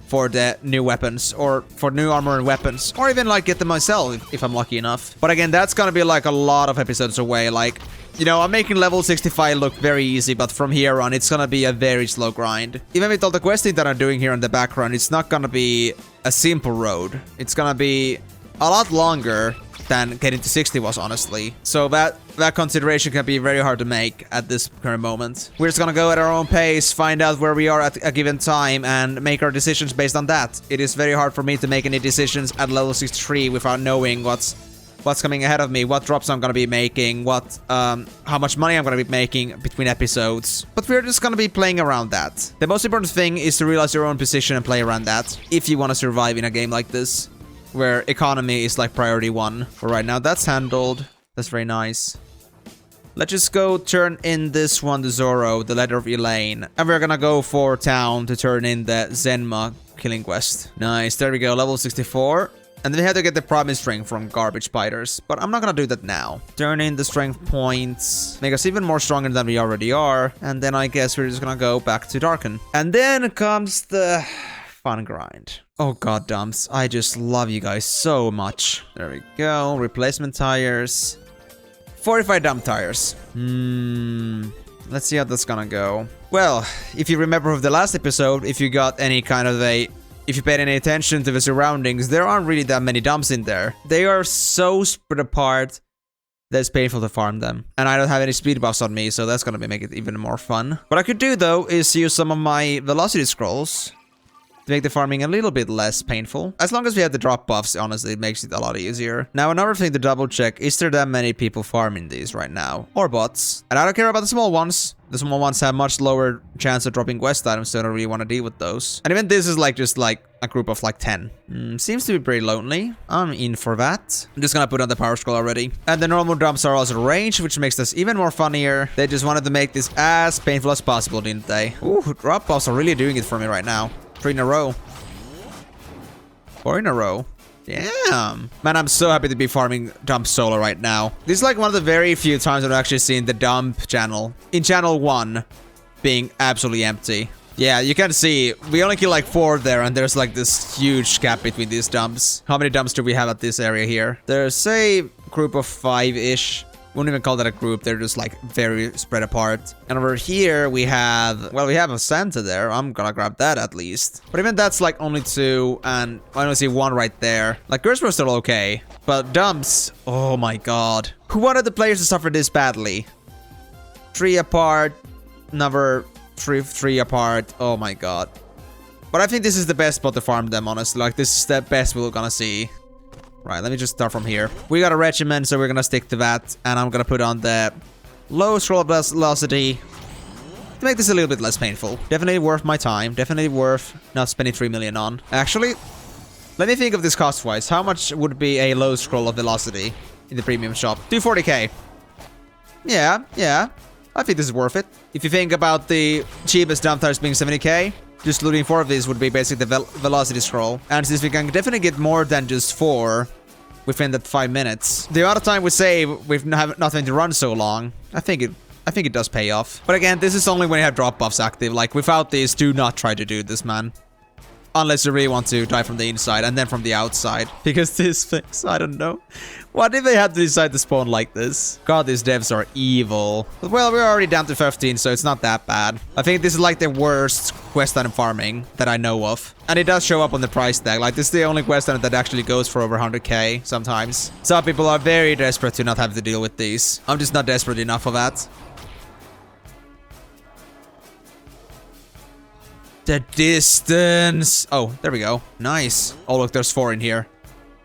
for the new weapons, or for new armor and weapons, or even like get them myself if I'm lucky enough. But again, that's gonna be like a lot of episodes away. Like, you know, I'm making level 65 look very easy, but from here on, it's gonna be a very slow grind. Even with all the questing that I'm doing here in the background, it's not gonna be a simple road. It's gonna be a lot longer than getting to 60 was, honestly. So that consideration can be very hard to make at this current moment. We're just gonna go at our own pace, find out where we are at a given time, and make our decisions based on that. It is very hard for me to make any decisions at level 63 without knowing what's coming ahead of me, what drops I'm gonna be making, how much money I'm gonna be making between episodes. But we're just gonna be playing around that. The most important thing is to realize your own position and play around that, if you want to survive in a game like this, where economy is like priority 1. For right now, that's handled. That's very nice. Let's just go turn in this one to Zoro, the letter of Elaine. And we're gonna go for town to turn in the Zenma killing quest. Nice, there we go, level 64. And then we have to get the promise ring from garbage spiders. But I'm not gonna do that now. Turn in the strength points. Make us even more stronger than we already are. And then I guess we're just gonna go back to Darken. And then comes the fun grind. Oh god, dumps. I just love you guys so much. There we go. Replacement tires. 45 dump tires. Let's see how that's gonna go. Well, if you remember from the last episode, if you got any kind of if you paid any attention to the surroundings, there aren't really that many dumps in there. They are so spread apart that it's painful to farm them. And I don't have any speed buffs on me, so that's gonna make it even more fun. What I could do though is use some of my velocity scrolls to make the farming a little bit less painful. As long as we have the drop buffs, honestly, it makes it a lot easier. Now, another thing to double check, is there that many people farming these right now? Or bots? And I don't care about the small ones. The small ones have much lower chance of dropping quest items, so I don't really want to deal with those. And even this is like just like a group of like 10. Seems to be pretty lonely. I'm in for that. I'm just gonna put on the power scroll already. And the normal dumps are also ranged, which makes this even more funnier. They just wanted to make this as painful as possible, didn't they? Ooh, drop buffs are really doing it for me right now. 3 in a row. 4 in a row. Damn. Man, I'm so happy to be farming dump solo right now. This is like one of the very few times I've actually seen the dump channel in channel 1 being absolutely empty. Yeah, you can see we only kill like 4 there, and there's like this huge gap between these dumps. How many dumps do we have at this area here? There's a group of 5-ish. Wouldn't even call that a group. They're just like very spread apart. And over here we have, well, we have a Santa there. I'm gonna grab that at least. But even that's like only 2, and I don't see 1 right there. Like girls were still okay, but dumps, oh my god. Who wanted the players to suffer this badly? 3 apart, another 3 apart. Oh my god. But I think this is the best spot to farm them, honestly. Like this is the best we're gonna see. Right, let me just start from here. We got a regiment, so we're gonna stick to that. And I'm gonna put on the low scroll velocity to make this a little bit less painful. Definitely worth my time. Definitely worth not spending 3 million on. Actually, let me think of this cost-wise. How much would be a low scroll of velocity in the premium shop? 240k. Yeah. I think this is worth it. If you think about the cheapest dump tires being 70k, just looting 4 of these would be basically the velocity scroll. And since we can definitely get more than just 4 within that 5 minutes, the amount of time we save with not having to run so long, I think it does pay off. But again, this is only when you have drop buffs active. Like without these, do not try to do this, man. Unless you really want to die from the inside and then from the outside. Because this things, I don't know. What if they had to decide to spawn like this? God, these devs are evil. But well, we're already down to 15, so it's not that bad. I think this is like the worst quest item farming that I know of. And it does show up on the price tag. Like, this is the only quest item that actually goes for over 100k sometimes. Some people are very desperate to not have to deal with these. I'm just not desperate enough for that. The distance. Oh, there we go. Nice. Oh, look, there's 4 in here.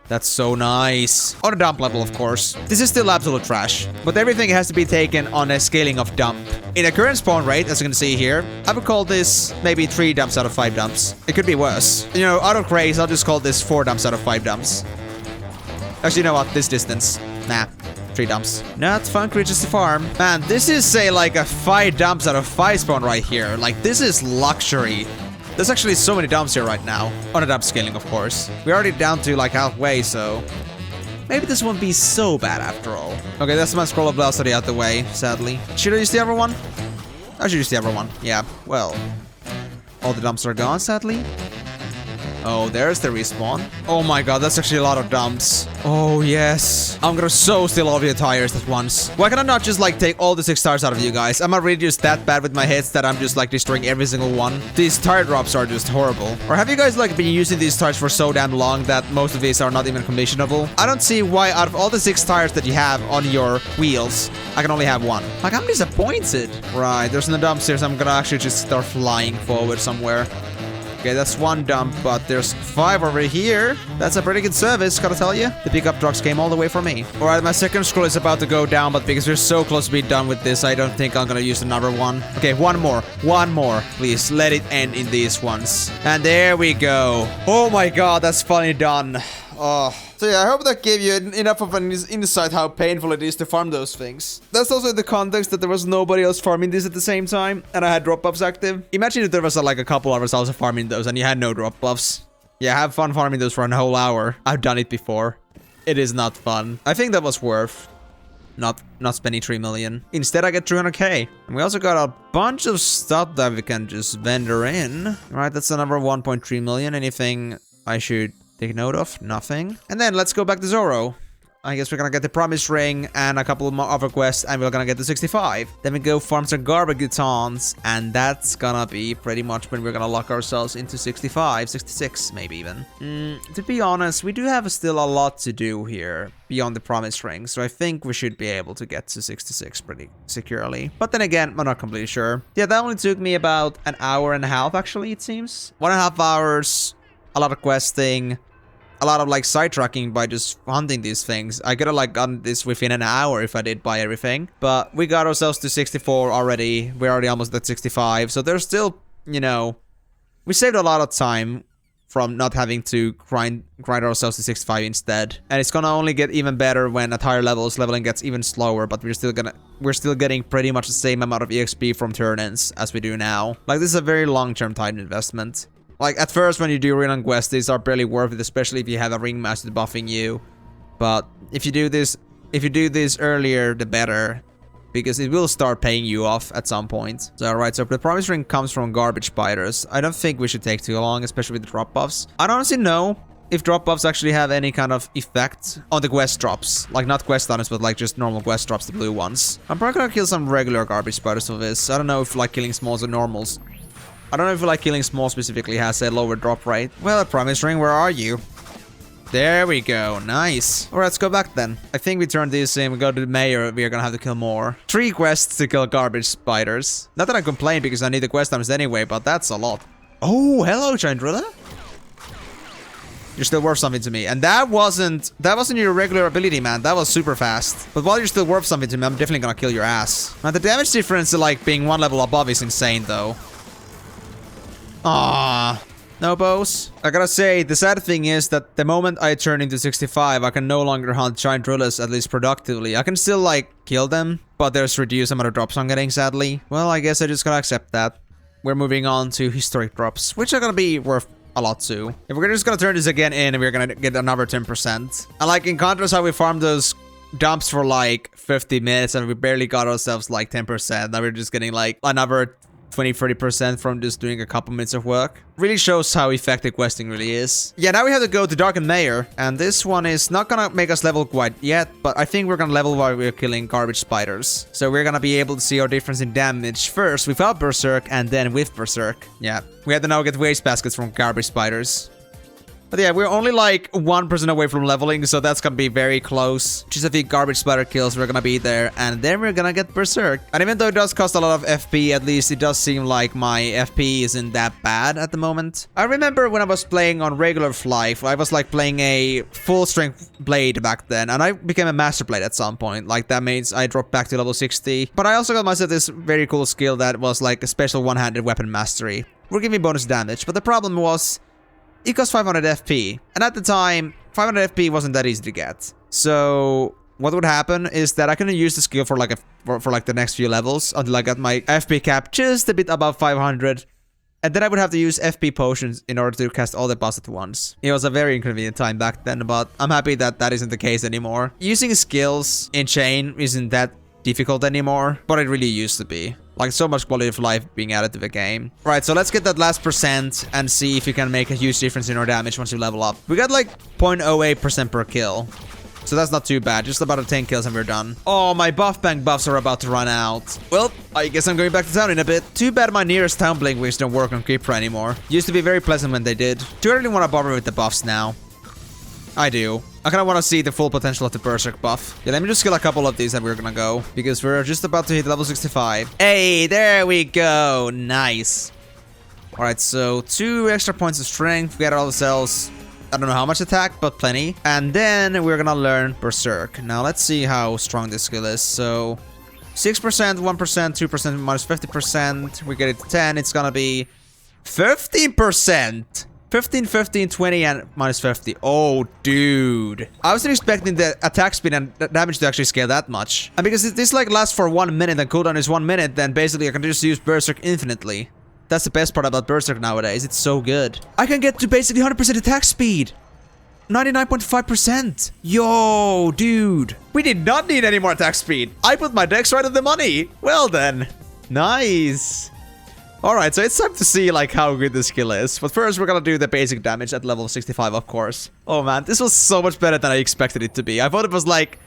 That's so nice. On a dump level, of course. This is still absolute trash, but everything has to be taken on a scaling of dump. In a current spawn rate, as you can see here, I would call this maybe 3 dumps out of 5 dumps. It could be worse. You know, out of craze, I'll just call this 4 dumps out of 5 dumps. Actually, you know what? This distance. Nah. 3 dumps. Not fun creatures to farm. Man, this is say like a 5 dumps out of 5 spawn right here. Like, this is luxury. There's actually so many dumps here right now. On a dump scaling, of course. We're already down to like halfway, so maybe this won't be so bad after all. Okay, that's my scroll of velocity out the way, sadly. Should I use the other one? I should use the other one. Yeah, well, all the dumps are gone, sadly. Oh, there's the respawn. Oh my god, that's actually a lot of dumps. Oh, yes. I'm gonna so steal all of your tires at once. Why can I not just, like, take all the 6 tires out of you guys? Am I really just that bad with my hits that I'm just, like, destroying every single one? These tire drops are just horrible. Or have you guys, like, been using these tires for so damn long that most of these are not even commissionable? I don't see why out of all the 6 tires that you have on your wheels, I can only have 1. Like, I'm disappointed. Right, there's no dumps here, so I'm gonna actually just start flying forward somewhere. Okay, that's 1 dump, but there's 5 over here. That's a pretty good service, gotta tell you. The pickup trucks came all the way for me. Alright, my second scroll is about to go down, but because we're so close to being done with this, I don't think I'm gonna use another one. Okay, 1 more. 1 more. Please, let it end in these ones. And there we go. Oh my god, that's finally done. Oh. So yeah, I hope that gave you enough of an insight how painful it is to farm those things. That's also in the context that there was nobody else farming this at the same time, and I had drop buffs active. Imagine if there was like a couple hours also farming those and you had no drop buffs. Yeah, have fun farming those for a whole hour. I've done it before. It is not fun. I think that was worth not spending 3 million. Instead, I get 300k. And we also got a bunch of stuff that we can just vendor in. All right, that's another 1.3 million. Anything I should take note of? Nothing. And then let's go back to Zoro. I guess we're gonna get the Promise Ring and a couple more other quests, and we're gonna get to 65. Then we go farm some garbage gutons, and that's gonna be pretty much when we're gonna lock ourselves into 65, 66 maybe even. To be honest, we do have still a lot to do here beyond the Promise Ring, so I think we should be able to get to 66 pretty securely. But then again, I'm not completely sure. Yeah, that only took me about an hour and a half, actually, it seems. 1.5 hours, a lot of questing, a lot of like sidetracking by just hunting these things. I could have like gotten this within an hour if I did buy everything. But we got ourselves to 64 already. We're already almost at 65. So there's still, you know, we saved a lot of time from not having to grind ourselves to 65 instead. And it's gonna only get even better when at higher levels, leveling gets even slower, but we're still getting pretty much the same amount of EXP from turn-ins as we do now. Like, this is a very long-term time investment. Like, at first, when you do renown quests, these are barely worth it, especially if you have a ringmaster buffing you. But if you do this earlier, the better, because it will start paying you off at some point. So, alright, so the Promise Ring comes from garbage spiders. I don't think we should take too long, especially with the drop buffs. I don't honestly know if drop buffs actually have any kind of effect on the quest drops. Like, not quest stunners, but like just normal quest drops, the blue ones. I'm probably gonna kill some regular garbage spiders for this. I don't know if like killing smalls or normals. I don't know if like killing small specifically has a lower drop rate. Well, Promise Ring, where are you? There we go. Nice. Alright, let's go back then. I think we turn this in. We go to the mayor. We are gonna have to kill more. 3 quests to kill garbage spiders. Not that I complain because I need the quest times anyway, but that's a lot. Oh, hello, Chandrilla. You're still worth something to me. And that wasn't your regular ability, man. That was super fast. But while you're still worth something to me, I'm definitely gonna kill your ass. Now, the damage difference to like being 1 level above is insane, though. Ah, no bows. I gotta say, the sad thing is that the moment I turn into 65, I can no longer hunt giant drillas, at least productively. I can still, like, kill them, but there's reduced amount of drops I'm getting, sadly. Well, I guess I just gotta accept that. We're moving on to historic drops, which are gonna be worth a lot too. If we're just gonna turn this again in, we're gonna get another 10%. And like, in contrast how we farmed those dumps for like 50 minutes and we barely got ourselves like 10%. Now we're just getting like another 20-30% from just doing a couple minutes of work. Really shows how effective questing really is. Yeah, now we have to go to Darkened Mayor, and this one is not gonna make us level quite yet, but I think we're gonna level while we're killing garbage spiders. So we're gonna be able to see our difference in damage first without Berserk and then with Berserk. Yeah, we have to now get waste baskets from garbage spiders. But yeah, we're only like 1% away from leveling, so that's gonna be very close. Just a few garbage spider kills, we're gonna be there, and then we're gonna get Berserk. And even though it does cost a lot of FP, at least it does seem like my FP isn't that bad at the moment. I remember when I was playing on regular Flyff, I was like playing a full strength blade back then, and I became a master blade at some point. Like, that means I dropped back to level 60. But I also got myself this very cool skill that was like a special one-handed weapon mastery. We're giving bonus damage, but the problem was it cost 500 FP, and at the time, 500 FP wasn't that easy to get. So what would happen is that I couldn't use the skill for like the next few levels until I got my FP cap just a bit above 500, and then I would have to use FP potions in order to cast all the boss at once. It was a very inconvenient time back then, but I'm happy that that isn't the case anymore. Using skills in chain isn't that difficult anymore, but it really used to be. Like, so much quality of life being added to the game. Right, so let's get that last percent and see if we can make a huge difference in our damage once we level up. We got like 0.08% per kill. So that's not too bad. Just about 10 kills and we're done. Oh, my buff bank buffs are about to run out. Well, I guess I'm going back to town in a bit. Too bad my nearest town blink wings don't work on Creeper anymore. Used to be very pleasant when they did. Do I really want to bother with the buffs now? I do. I kind of want to see the full potential of the Berserk buff. Yeah, let me just kill a couple of these and we're gonna go. Because we're just about to hit level 65. Hey, there we go. Nice. Alright, so 2 extra points of strength. We got ourselves, I don't know how much attack, but plenty. And then we're gonna learn Berserk. Now, let's see how strong this skill is. So 6%, 1%, 2%, minus 50%. We get it to 10. It's gonna be 15%. 15, 15, 20, and minus 50. Oh, dude. I wasn't expecting the attack speed and damage to actually scale that much. And because this like lasts for 1 minute and cooldown is 1 minute, then basically I can just use Berserk infinitely. That's the best part about Berserk nowadays. It's so good. I can get to basically 100% attack speed. 99.5%. Yo, dude. We did not need any more attack speed. I put my dex right at the money. Well then. Nice. Alright, so it's time to see, like, how good this skill is. But first, we're gonna do the basic damage at level 65, of course. Oh, man, this was so much better than I expected it to be. I thought it was, like,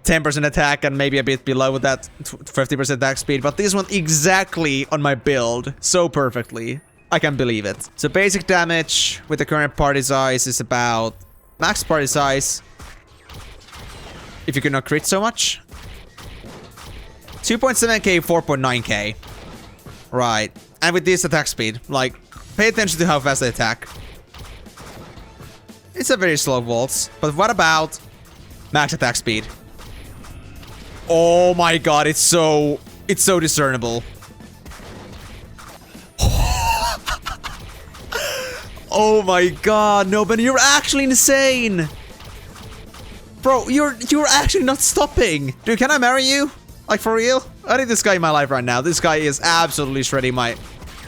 10% attack and maybe a bit below with that 50% attack speed. But this one exactly on my build. So perfectly. I can't believe it. So basic damage with the current party size is about max party size. If you could not crit so much. 2.7k, 4.9k. Right. And with this attack speed, like, pay attention to how fast they attack. It's a very slow waltz. But what about max attack speed? Oh my god, it's so discernible. Oh my god, Noben, you're actually insane. Bro, you're actually not stopping. Dude, can I marry you? Like, for real? I need this guy in my life right now. This guy is absolutely shredding my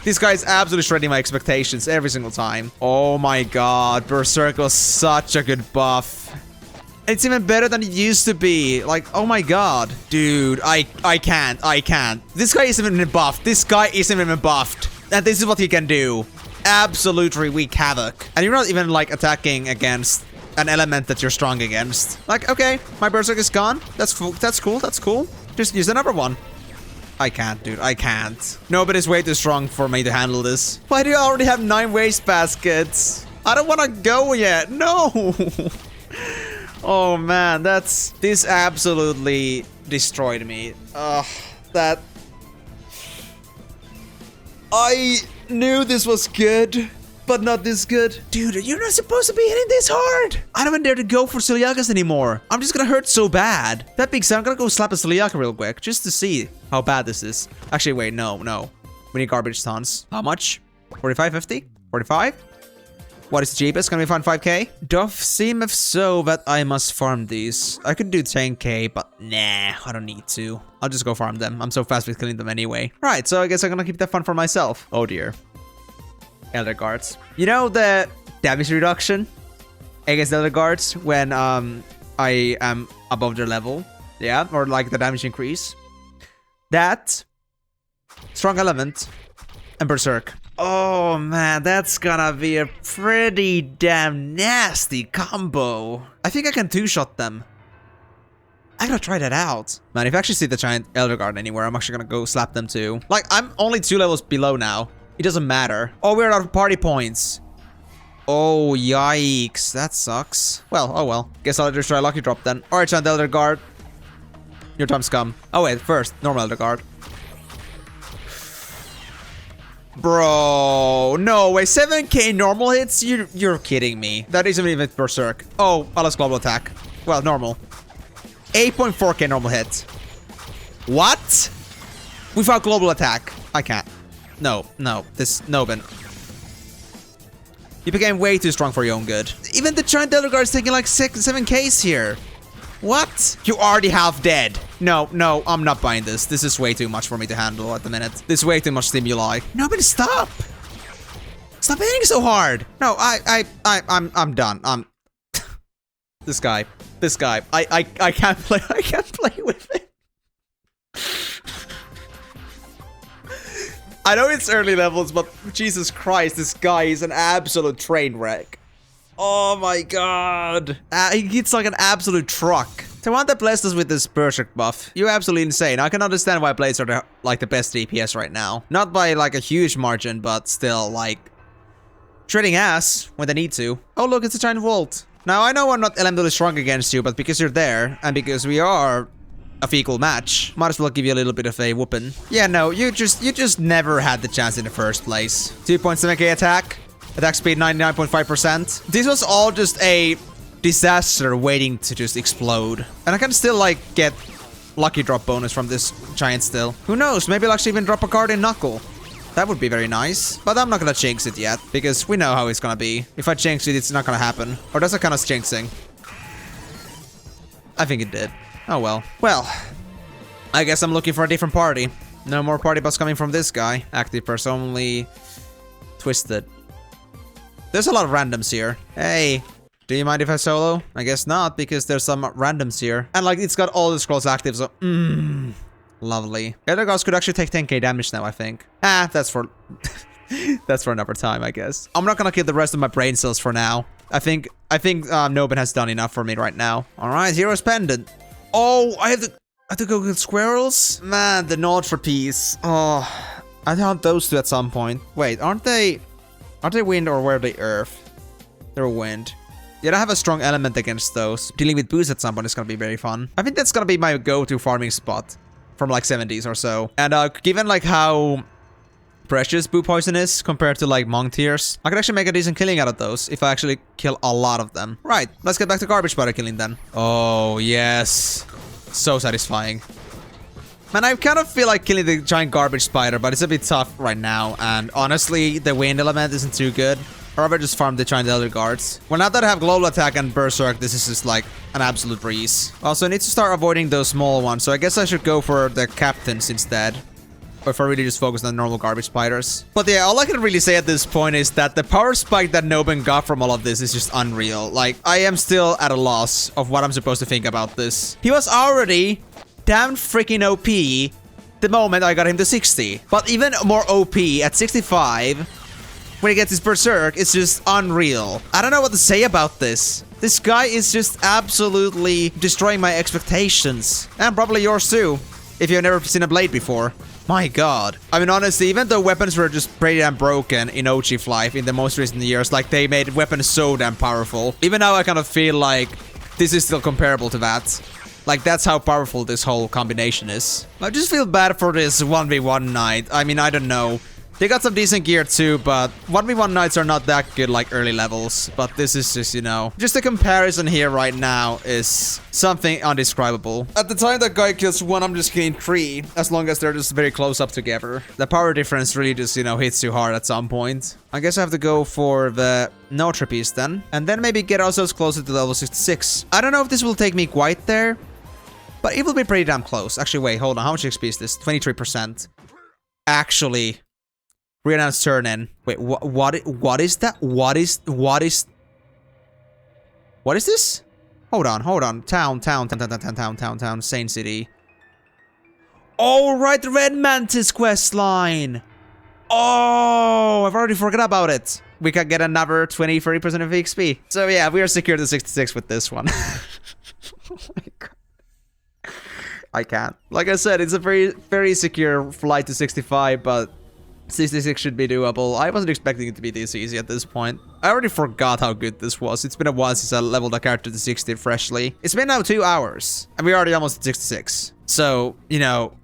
expectations every single time. Oh my god, Berserk was such a good buff. It's even better than it used to be. Like, oh my god. Dude, I can't. This guy isn't even buffed. And this is what he can do. Absolutely wreak havoc. And you're not even, like, attacking against an element that you're strong against. Like, okay, my Berserk is gone. That's cool. Just use another one. I can't, dude. I can't. Nobody's way too strong for me to handle this. Why do you already have 9 waste baskets? I don't want to go yet. No. Oh, man. This absolutely destroyed me. That... I knew this was good, but not this good. Dude, you're not supposed to be hitting this hard. I don't even dare to go for Celiakas anymore. I'm just gonna hurt so bad. That being said, I'm gonna go slap a Celiaka real quick, just to see how bad this is. Actually, wait, no. We need garbage tons. How much? 45, 50? 45? What is the cheapest? Can we find 5k? Doth seem if so that I must farm these. I could do 10k, but nah, I don't need to. I'll just go farm them. I'm so fast with killing them anyway. Right, so I guess I'm gonna keep that fun for myself. Oh dear. Elder Guards. You know the damage reduction against Elder Guards when I am above their level? Yeah, or like the damage increase. That, Strong Element, and Berserk. Oh man, that's gonna be a pretty damn nasty combo. I think I can two-shot them. I gotta try that out. Man, if I actually see the giant Elder Guard anywhere, I'm actually gonna go slap them too. Like, I'm only 2 levels below now. It doesn't matter. Oh, we're out of party points. Oh, yikes. That sucks. Well, oh well. Guess I'll just try Lucky Drop then. Alright, giant Elder Guard. Your time's come. Oh wait, first, normal Elder Guard. Bro, no way. 7k normal hits? You're kidding me. That isn't even Berserk. Oh, Alice Global Attack. Well, normal. 8.4k normal hit. What? Without Global Attack. I can't. No. This Noben. You became way too strong for your own good. Even the giant Elder Guard is taking like 7ks here. What? You already half dead. No, I'm not buying this. This is way too much for me to handle at the minute. This is way too much stimuli. No, but stop! Stop hitting so hard! No, I'm done. This guy. I can't play. I can't play with it. I know it's early levels, but Jesus Christ, this guy is an absolute train wreck. Oh my god. He hits like an absolute truck. The one that blessed us with this Berserk buff, you're absolutely insane. I can understand why Blades are the best DPS right now. Not by like a huge margin, but still like shredding ass when they need to. Oh look, it's a giant Volt. Now I know I'm not elementally strong against you, but because you're there and because we are of equal match, might as well give you a little bit of a whooping. Yeah, no, you just never had the chance in the first place. 2.7k attack. Attack speed 99.5%. This was all just a disaster waiting to just explode. And I can still like get lucky drop bonus from this giant still. Who knows? Maybe I'll actually even drop a card in Knuckle. That would be very nice. But I'm not gonna jinx it yet, because we know how it's gonna be. If I jinx it, it's not gonna happen. Or does it kind of jinxing? I think it did. Oh well. Well, I guess I'm looking for a different party. No more party boss coming from this guy. Active person only. Twisted. There's a lot of randoms here. Hey, do you mind if I solo? I guess not, because there's some randoms here. And like, it's got all the scrolls active, so Lovely. Elder Gods could actually take 10k damage now, I think. Ah, that's for... that's for another time, I guess. I'm not gonna kill the rest of my brain cells for now. I think Noben has done enough for me right now. Alright, Hero's Pendant. Oh, I have to go with squirrels? Man, the nod for peace. Oh, I hunt those two at some point. Wait, aren't they wind or were they earth? They're wind. Yeah, I have a strong element against those. Dealing with boost at some point is gonna be very fun. I think that's gonna be my go-to farming spot from like 70s or so. And given like how precious boo poison is compared to like monk tears, I could actually make a decent killing out of those if I actually kill a lot of them. Right, let's get back to garbage spider killing then. Oh, yes. So satisfying. Man, I kind of feel like killing the giant garbage spider, but it's a bit tough right now. And honestly, the wind element isn't too good. I'd rather just farm the giant elder guards. Well, now that I have global attack and berserk, this is just like an absolute breeze. Also, I need to start avoiding those small ones, so I guess I should go for the captains instead. Or if I really just focus on normal garbage spiders. But yeah, all I can really say at this point is that the power spike that Noben got from all of this is just unreal. Like, I am still at a loss of what I'm supposed to think about this. He was already damn freaking OP the moment I got him to 60. But even more OP at 65, when he gets his berserk, it's just unreal. I don't know what to say about this. This guy is just absolutely destroying my expectations. And probably yours too, if you've never seen a blade before. My god. I mean, honestly, even though weapons were just pretty damn broken in OG Flyff in the most recent years, like, they made weapons so damn powerful. Even now, I kind of feel like this is still comparable to that. Like, that's how powerful this whole combination is. I just feel bad for this 1v1 knight. I mean, I don't know. They got some decent gear too, but 1v1 knights are not that good like early levels. But this is just, you know, just the comparison here right now is something undescribable. At the time that guy kills one, I'm just killing three, as long as they're just very close up together. The power difference really just, you know, hits you hard at some point. I guess I have to go for the Notre piece then. And then maybe get ourselves closer to level 66. I don't know if this will take me quite there, but it will be pretty damn close. Actually, wait, hold on. How much XP is this? 23%. Actually... Renounce turn in. Wait, what is that? What is this? Hold on. Town. Sane City. Oh, right, the Red Mantis quest line. Oh, I've already forgot about it. We can get another 20-30% of XP. So yeah, we are secure to 66 with this one. Oh my god. I can't. Like I said, it's a very secure flight to 65, but 66 should be doable. I wasn't expecting it to be this easy at this point. I already forgot how good this was. It's been a while since I leveled a character to 60 freshly. It's been now 2 hours, and we're already almost at 66. So, you know,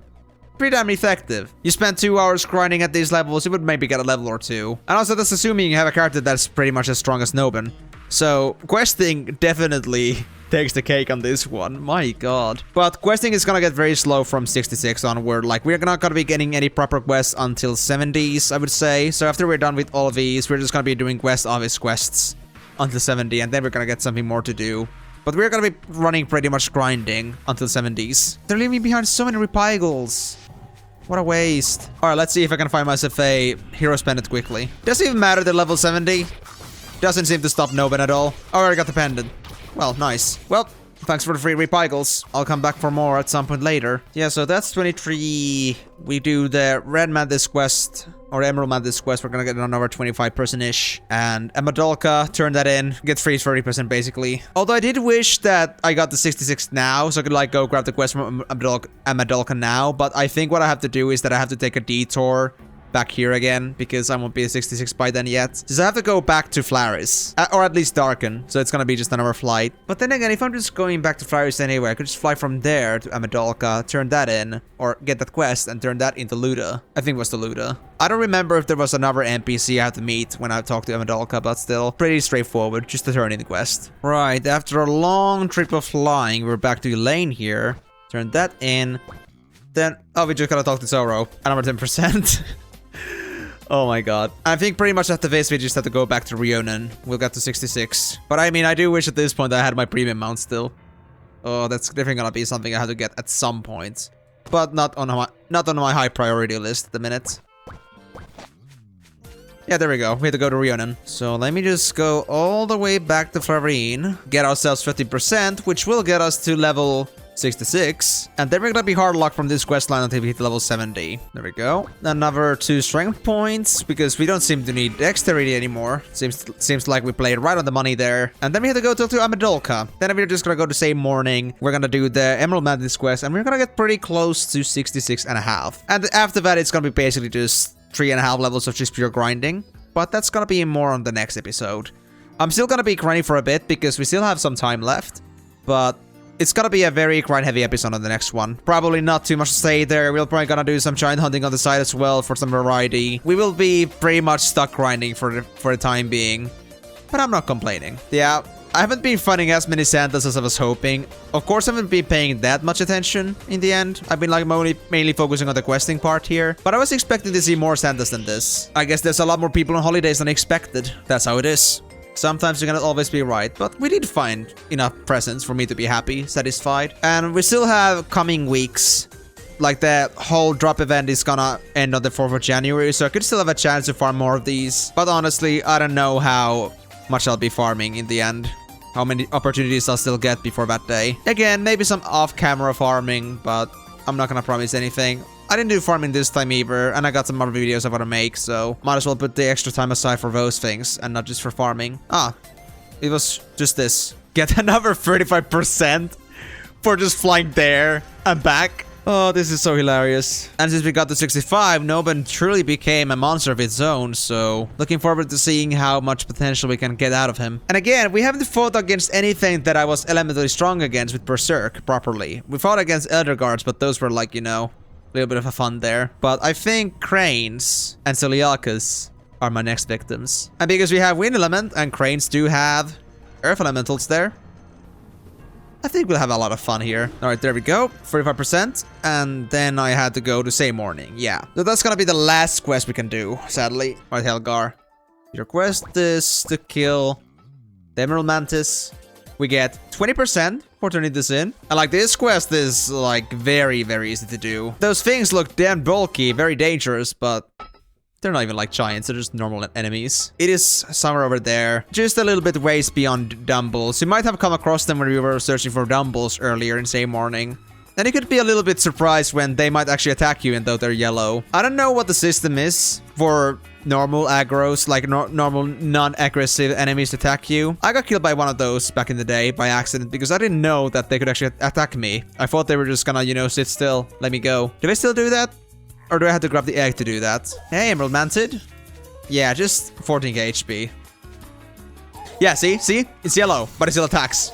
pretty damn effective. You spend 2 hours grinding at these levels, you would maybe get a level or two. And also, that's assuming you have a character that's pretty much as strong as Noben. So, questing definitely takes the cake on this one. My god. But questing is gonna get very slow from 66 onward. Like, we're not gonna be getting any proper quests until 70s, I would say. So after we're done with all of these, we're just gonna be doing quest office quests until 70, and then we're gonna get something more to do. But we're gonna be running pretty much grinding until 70s. They're leaving me behind so many Repygles. What a waste. Alright, let's see if I can find myself a Hero's Pendant quickly. Doesn't even matter, they're level 70. Doesn't seem to stop Noben at all. Oh, I already got the pendant. Well, nice. Well, thanks for the free Repygles. I'll come back for more at some point later. Yeah, so that's 23. We do the Red Mantis quest, or Emerald Mantis quest. We're gonna get another 25%-ish. And Amadolka, turn that in. Get free 30% basically. Although I did wish that I got the 66 now, so I could like go grab the quest from Amadolka now. But I think what I have to do is that I have to take a detour back here again, because I won't be a 66 by then yet. So I have to go back to Flaris, or at least Darken, so it's gonna be just another flight. But then again, if I'm just going back to Flaris anyway, I could just fly from there to Amadolka, turn that in, or get that quest and turn that into Luda. I think it was the Luda. I don't remember if there was another NPC I had to meet when I talked to Amadolka, but still, pretty straightforward, just to turn in the quest. Right, after a long trip of flying, we're back to Elaine here. Turn that in. Then, oh, we just gotta talk to Zoro. Another 10%. Oh my god. I think pretty much after this, we just have to go back to Rionen. We'll get to 66. But I mean, I do wish at this point I had my premium mount still. Oh, that's definitely gonna be something I have to get at some point. But not on my high priority list at the minute. Yeah, there we go. We have to go to Rionen. So let me just go all the way back to Flarine. Get ourselves 50%, which will get us to level 66. And then we're gonna be hard locked from this quest line until we hit level 70. There we go. Another 2 strength points, because we don't seem to need dexterity anymore. Seems like we played right on the money there. And then we have to go to Amidolka. Then we're just gonna go the same morning. We're gonna do the Emerald Mantis quest, and we're gonna get pretty close to 66.5. And after that, it's gonna be basically just 3.5 levels of just pure grinding. But that's gonna be more on the next episode. I'm still gonna be grinding for a bit, because we still have some time left. But it's gonna be a very grind-heavy episode on the next one. Probably not too much to say there. We're probably gonna do some giant hunting on the side as well for some variety. We will be pretty much stuck grinding for the time being. But I'm not complaining. Yeah, I haven't been finding as many Santas as I was hoping. Of course, I haven't been paying that much attention in the end. I've been like mainly focusing on the questing part here. But I was expecting to see more Santas than this. I guess there's a lot more people on holidays than expected. That's how it is. Sometimes you cannot always be right, but we did find enough presents for me to be happy, satisfied. And we still have coming weeks. Like the whole drop event is gonna end on the 4th of January, so I could still have a chance to farm more of these. But honestly, I don't know how much I'll be farming in the end. How many opportunities I'll still get before that day. Again, maybe some off-camera farming, but I'm not gonna promise anything. I didn't do farming this time either, and I got some other videos I want to make, so might as well put the extra time aside for those things, and not just for farming. Ah, it was just this. Get another 35% for just flying there and back. Oh, this is so hilarious. And since we got to 65, Noben truly became a monster of its own, so looking forward to seeing how much potential we can get out of him. And again, we haven't fought against anything that I was elementally strong against with Berserk properly. We fought against Elder Guards, but those were like, you know, a little bit of a fun there. But I think Cranes and Celiacus are my next victims. And because we have Wind Element and Cranes do have Earth Elementals there, I think we'll have a lot of fun here. Alright, there we go. 45%. And then I had to go the same morning. Yeah. So that's gonna be the last quest we can do, sadly. Alright, Helgar. Your quest is to kill the Emerald Mantis. We get 20% for turning this in. And like, this quest is like very, very easy to do. Those things look damn bulky, very dangerous, but they're not even like giants, they're just normal enemies. It is somewhere over there, just a little bit ways beyond Dumbles. You might have come across them when we were searching for Dumbles earlier in same morning. And you could be a little bit surprised when they might actually attack you, even though they're yellow. I don't know what the system is for normal aggros, like normal non-aggressive enemies to attack you. I got killed by one of those back in the day by accident because I didn't know that they could actually attack me. I thought they were just gonna, you know, sit still, let me go. Do they still do that? Or do I have to grab the egg to do that? Hey, Emerald Mantid. Yeah, just 14k HP. Yeah, see? See? It's yellow, but it still attacks.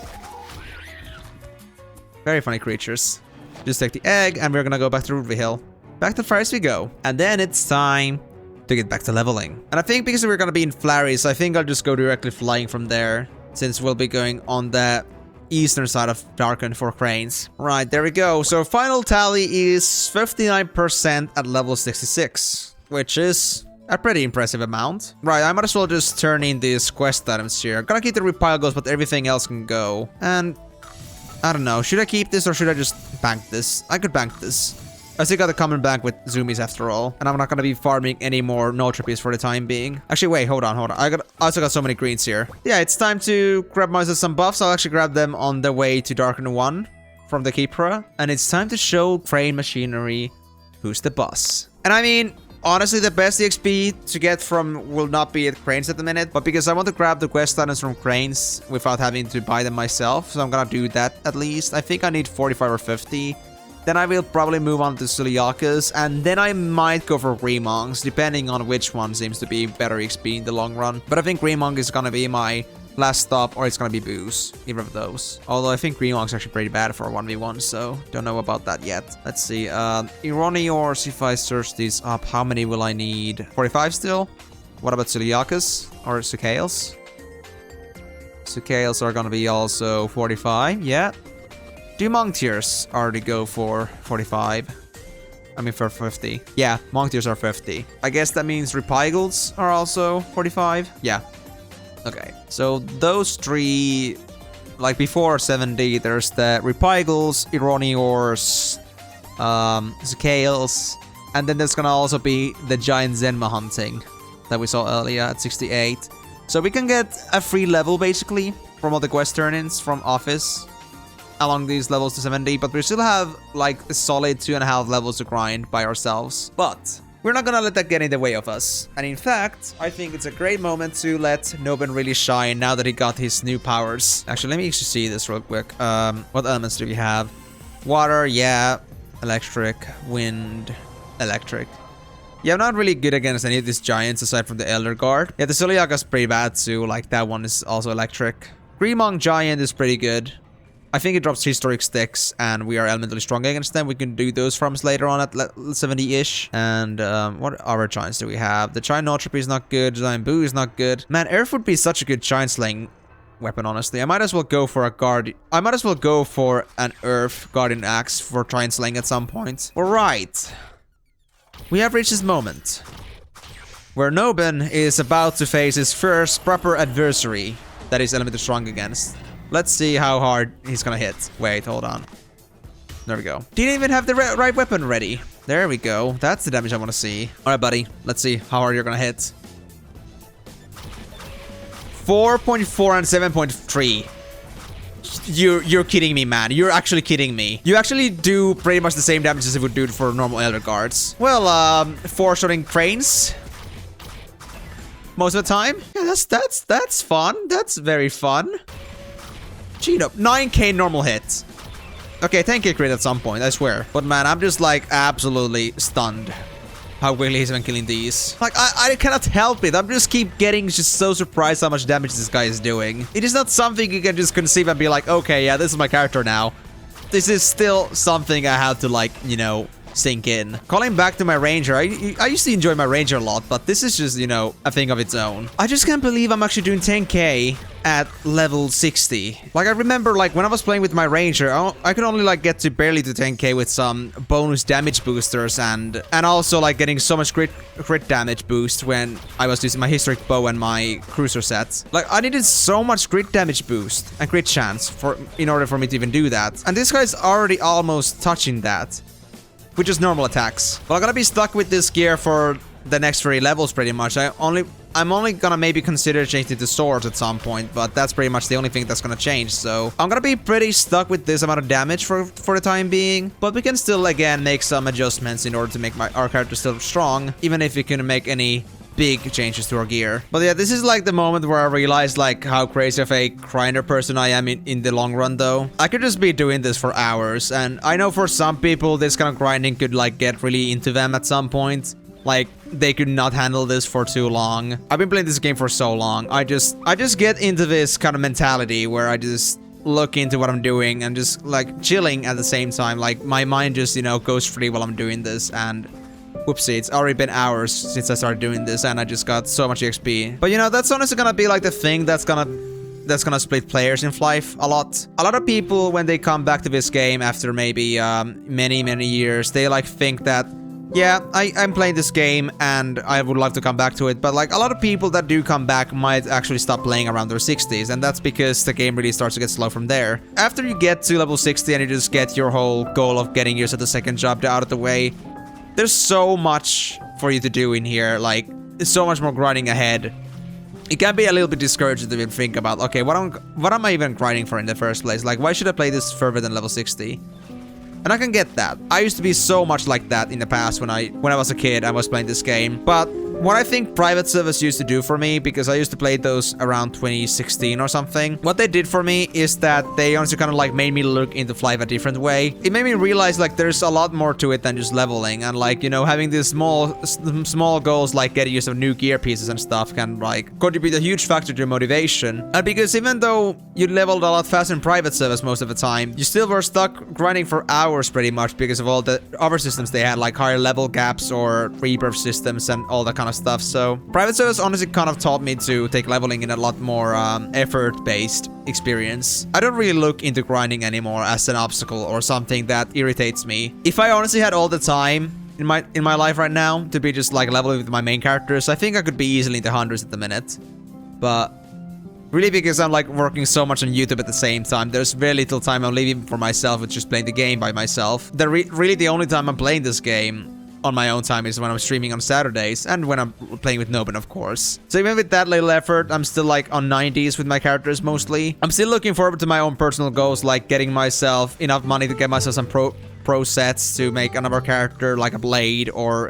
Very funny creatures. Just take the egg, and we're gonna go back to Ruby Hill. Back to Fires we go. And then it's time to get back to leveling. And I think because we're gonna be in Flurries, I think I'll just go directly flying from there, since we'll be going on the eastern side of Darken for Cranes. Right, there we go. So final tally is 59% at level 66, which is a pretty impressive amount. Right, I might as well just turn in these quest items here. I'm gonna keep the repile goals, but everything else can go. And I don't know, should I keep this or should I just bank this? I could bank this. I still got a common bank with zoomies after all, and I'm not gonna be farming any more no trippies for the time being. Actually, wait, hold on. I also got so many greens here. Yeah, it's time to grab myself some buffs. I'll actually grab them on the way to Darken 1 from the Keepra. And it's time to show Crane Machinery who's the boss. And I mean, honestly, the best EXP to get from will not be at Cranes at the minute, but because I want to grab the quest items from Cranes without having to buy them myself, so I'm gonna do that at least. I think I need 45 or 50. Then I will probably move on to Celiacus, and then I might go for Greemonks, depending on which one seems to be better XP in the long run. But I think Greemonk is gonna be my last stop, or it's gonna be Booze, either of those. Although I think Greemonk's actually pretty bad for 1v1, so don't know about that yet. Let's see, Ironiors, if I search these up, how many will I need? 45 still? What about Celiacus or Sucails? Sucails are gonna be also 45, yeah. Do Monk Tears already go for 45? I mean for 50. Yeah, Monk Tears are 50. I guess that means Repigles are also 45? Yeah. Okay, so those three, like before 70, there's the Repigles, Ironiors, Sucails, and then there's gonna also be the Giant Zenma hunting that we saw earlier at 68. So we can get a free level basically from all the quest turn-ins from Office. along these levels to 70, but we still have like a solid 2.5 levels to grind by ourselves. But we're not gonna let that get in the way of us. And in fact, I think it's a great moment to let Noben really shine now that he got his new powers. Actually, let me just see this real quick. What elements do we have? Water, yeah. Electric, wind, electric. Yeah, I'm not really good against any of these giants aside from the Elder Guard. Yeah, the Suliaga's pretty bad too. Like, that one is also electric. Greenmong Giant is pretty good. I think it drops Historic Sticks, and we are elementally strong against them. We can do those farms later on at 70-ish. And what other giants do we have? The Giant Notropy is not good. Giant Boo is not good. Man, Earth would be such a good giant slaying weapon, honestly. I might as well go for a guard. I might as well go for an Earth Guardian Axe for giant slaying at some point. Alright. We have reached this moment where Noben is about to face his first proper adversary that he's elementally strong against. Let's see how hard he's gonna hit. Wait, hold on. There we go. Didn't even have the right weapon ready. There we go. That's the damage I want to see. Alright, buddy. Let's see how hard you're gonna hit. 4.4 and 7.3. You're kidding me, man. You're actually kidding me. You actually do pretty much the same damage as it would do for normal Elder Guards. Well, 4-shotting cranes most of the time. Yeah, that's fun. That's very fun. Gino, 9k normal hits. Okay, 10k crit at some point, I swear. But man, I'm just like absolutely stunned how quickly he's been killing these. Like, I cannot help it. I'm just keep getting just so surprised how much damage this guy is doing. It is not something you can just conceive and be like, okay, yeah, this is my character now. This is still something I have to, like, you know, sink in. Calling back to my ranger, I used to enjoy my ranger a lot, but this is just, you know, a thing of its own. I just can't believe I'm actually doing 10k at level 60. Like, I remember, like, when I was playing with my ranger, I could only, like, get to barely to 10k with some bonus damage boosters and also, like, getting so much crit damage boost when I was using my historic bow and my cruiser sets. Like, I needed so much crit damage boost and crit chance in order for me to even do that. And this guy's already almost touching that with just normal attacks. Well, I'm gonna be stuck with this gear for the next 3 levels pretty much. I'm only gonna maybe consider changing to swords at some point, but that's pretty much the only thing that's gonna change. So I'm gonna be pretty stuck with this amount of damage for the time being, but we can still again make some adjustments in order to make our character still strong, even if we couldn't make any big changes to our gear. But yeah, this is like the moment where I realized like how crazy of a grinder person I am in the long run though. I could just be doing this for hours, and I know for some people this kind of grinding could like get really into them at some point. Like, they could not handle this for too long. I've been playing this game for so long. I just get into this kind of mentality where I just look into what I'm doing and just like chilling at the same time. Like, my mind just, you know, goes free while I'm doing this, and whoopsie, it's already been hours since I started doing this and I just got so much XP. But you know, that's honestly gonna be like the thing that's gonna split players in Flyff a lot. A lot of people, when they come back to this game after maybe many years, they like think that, yeah, I'm playing this game and I would love to come back to it, but like a lot of people that do come back might actually stop playing around their 60s, and that's because the game really starts to get slow from there. After you get to level 60 and you just get your whole goal of getting yourself the second job out of the way, there's so much for you to do in here. Like, there's so much more grinding ahead. It can be a little bit discouraging to even think about, okay, what am I even grinding for in the first place? Like, why should I play this further than level 60? And I can get that. I used to be so much like that in the past when I was a kid. I was playing this game. But what I think private servers used to do for me, because I used to play those around 2016 or something, what they did for me is that they honestly kind of like made me look into Flyff a different way. It made me realize like there's a lot more to it than just leveling, and like, you know, having these small goals like getting yourself new gear pieces and stuff can like contribute a huge factor to your motivation. And because even though you leveled a lot faster in private servers most of the time, you still were stuck grinding for hours pretty much because of all the other systems they had, like higher level gaps or rebirth systems and all that kind of stuff. So private servers honestly kind of taught me to take leveling in a lot more effort-based experience. I don't really look into grinding anymore as an obstacle or something that irritates me. If I honestly had all the time in my life right now to be just like leveling with my main characters, I think I could be easily in the hundreds at the minute. But really, because I'm like working so much on YouTube at the same time, there's very little time I'm leaving for myself with just playing the game by myself. Really the only time I'm playing this game on my own time is when I'm streaming on Saturdays and when I'm playing with Noben, of course. So even with that little effort, I'm still like on 90s with my characters mostly. I'm still looking forward to my own personal goals, like getting myself enough money to get myself some pro sets to make another character like a Blade or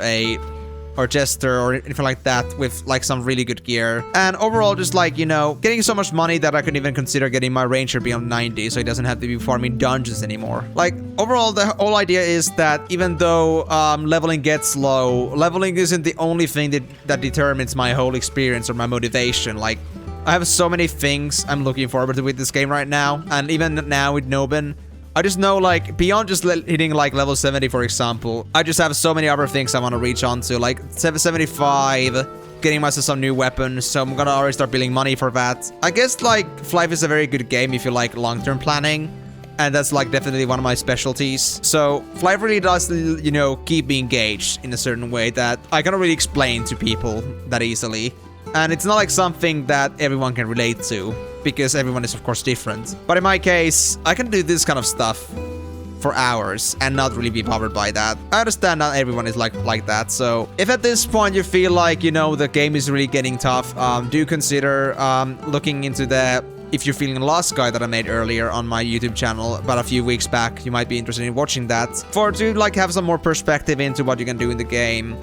Jester or anything like that with like some really good gear. And overall just like, you know, getting so much money that I could even consider getting my Ranger beyond 90 so he doesn't have to be farming dungeons anymore. Like overall the whole idea is that even though leveling gets low, leveling isn't the only thing that determines my whole experience or my motivation. Like I have so many things I'm looking forward to with this game right now, and even now with Noben, I just know, like, beyond just hitting, like, level 70, for example, I just have so many other things I want to reach onto, like, 75, getting myself some new weapons, so I'm gonna already start building money for that. I guess, like, Flyff is a very good game if you like long-term planning, and that's, like, definitely one of my specialties. So, Flyff really does, you know, keep me engaged in a certain way that I cannot really explain to people that easily. And it's not like something that everyone can relate to, because everyone is of course different. But in my case, I can do this kind of stuff for hours and not really be bothered by that. I understand not everyone is like that, so if at this point you feel like, you know, the game is really getting tough, do consider looking into the If You're Feeling Lost guide that I made earlier on my YouTube channel about a few weeks back. You might be interested in watching that to like have some more perspective into what you can do in the game.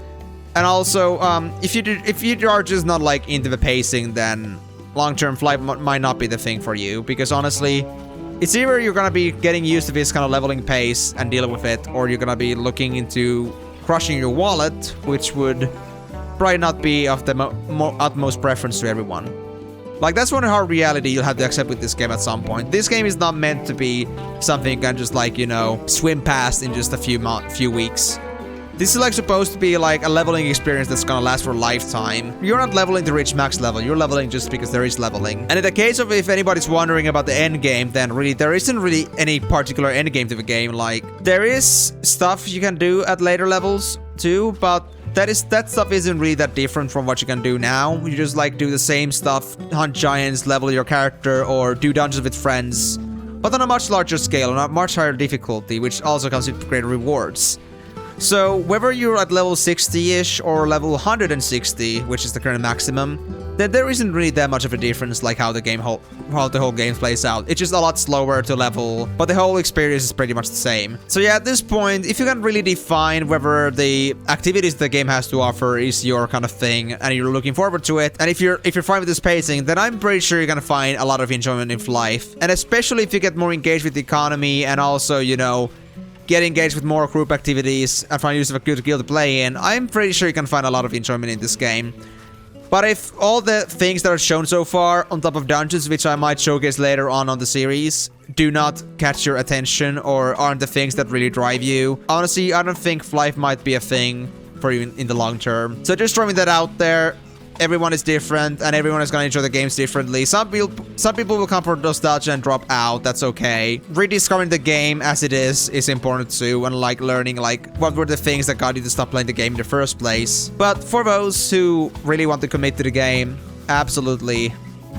And also, if you are just not like into the pacing, then long-term Flyff might not be the thing for you, because honestly, it's either you're gonna be getting used to this kind of leveling pace and dealing with it, or you're gonna be looking into crushing your wallet, which would probably not be of the utmost preference to everyone. Like, that's one hard reality you'll have to accept with this game at some point. This game is not meant to be something you can just like, you know, swim past in just a few weeks. This is like supposed to be like a leveling experience that's gonna last for a lifetime. You're not leveling to reach max level, you're leveling just because there is leveling. And in the case of if anybody's wondering about the end game, then really there isn't really any particular end game to the game. Like, there is stuff you can do at later levels too, but that stuff isn't really that different from what you can do now. You just like do the same stuff, hunt giants, level your character, or do dungeons with friends, but on a much larger scale and a much higher difficulty, which also comes with greater rewards. So whether you're at level 60-ish or level 160, which is the current maximum, then there isn't really that much of a difference like how the whole game plays out. It's just a lot slower to level, but the whole experience is pretty much the same. So yeah, at this point, if you can really define whether the activities the game has to offer is your kind of thing and you're looking forward to it, and if you're fine with this pacing, then I'm pretty sure you're gonna find a lot of enjoyment in Flyff. And especially if you get more engaged with the economy and also, you know, get engaged with more group activities and find use of a good guild to play in, I'm pretty sure you can find a lot of enjoyment in this game. But if all the things that are shown so far, on top of dungeons, which I might showcase later on the series, do not catch your attention or aren't the things that really drive you, honestly, I don't think Flyff might be a thing for you in the long term. So just throwing that out there. Everyone is different, and everyone is gonna enjoy the games differently. Some people will come for nostalgia and drop out. That's okay. Rediscovering the game as it is important too, and like learning like what were the things that got you to stop playing the game in the first place. But for those who really want to commit to the game, absolutely,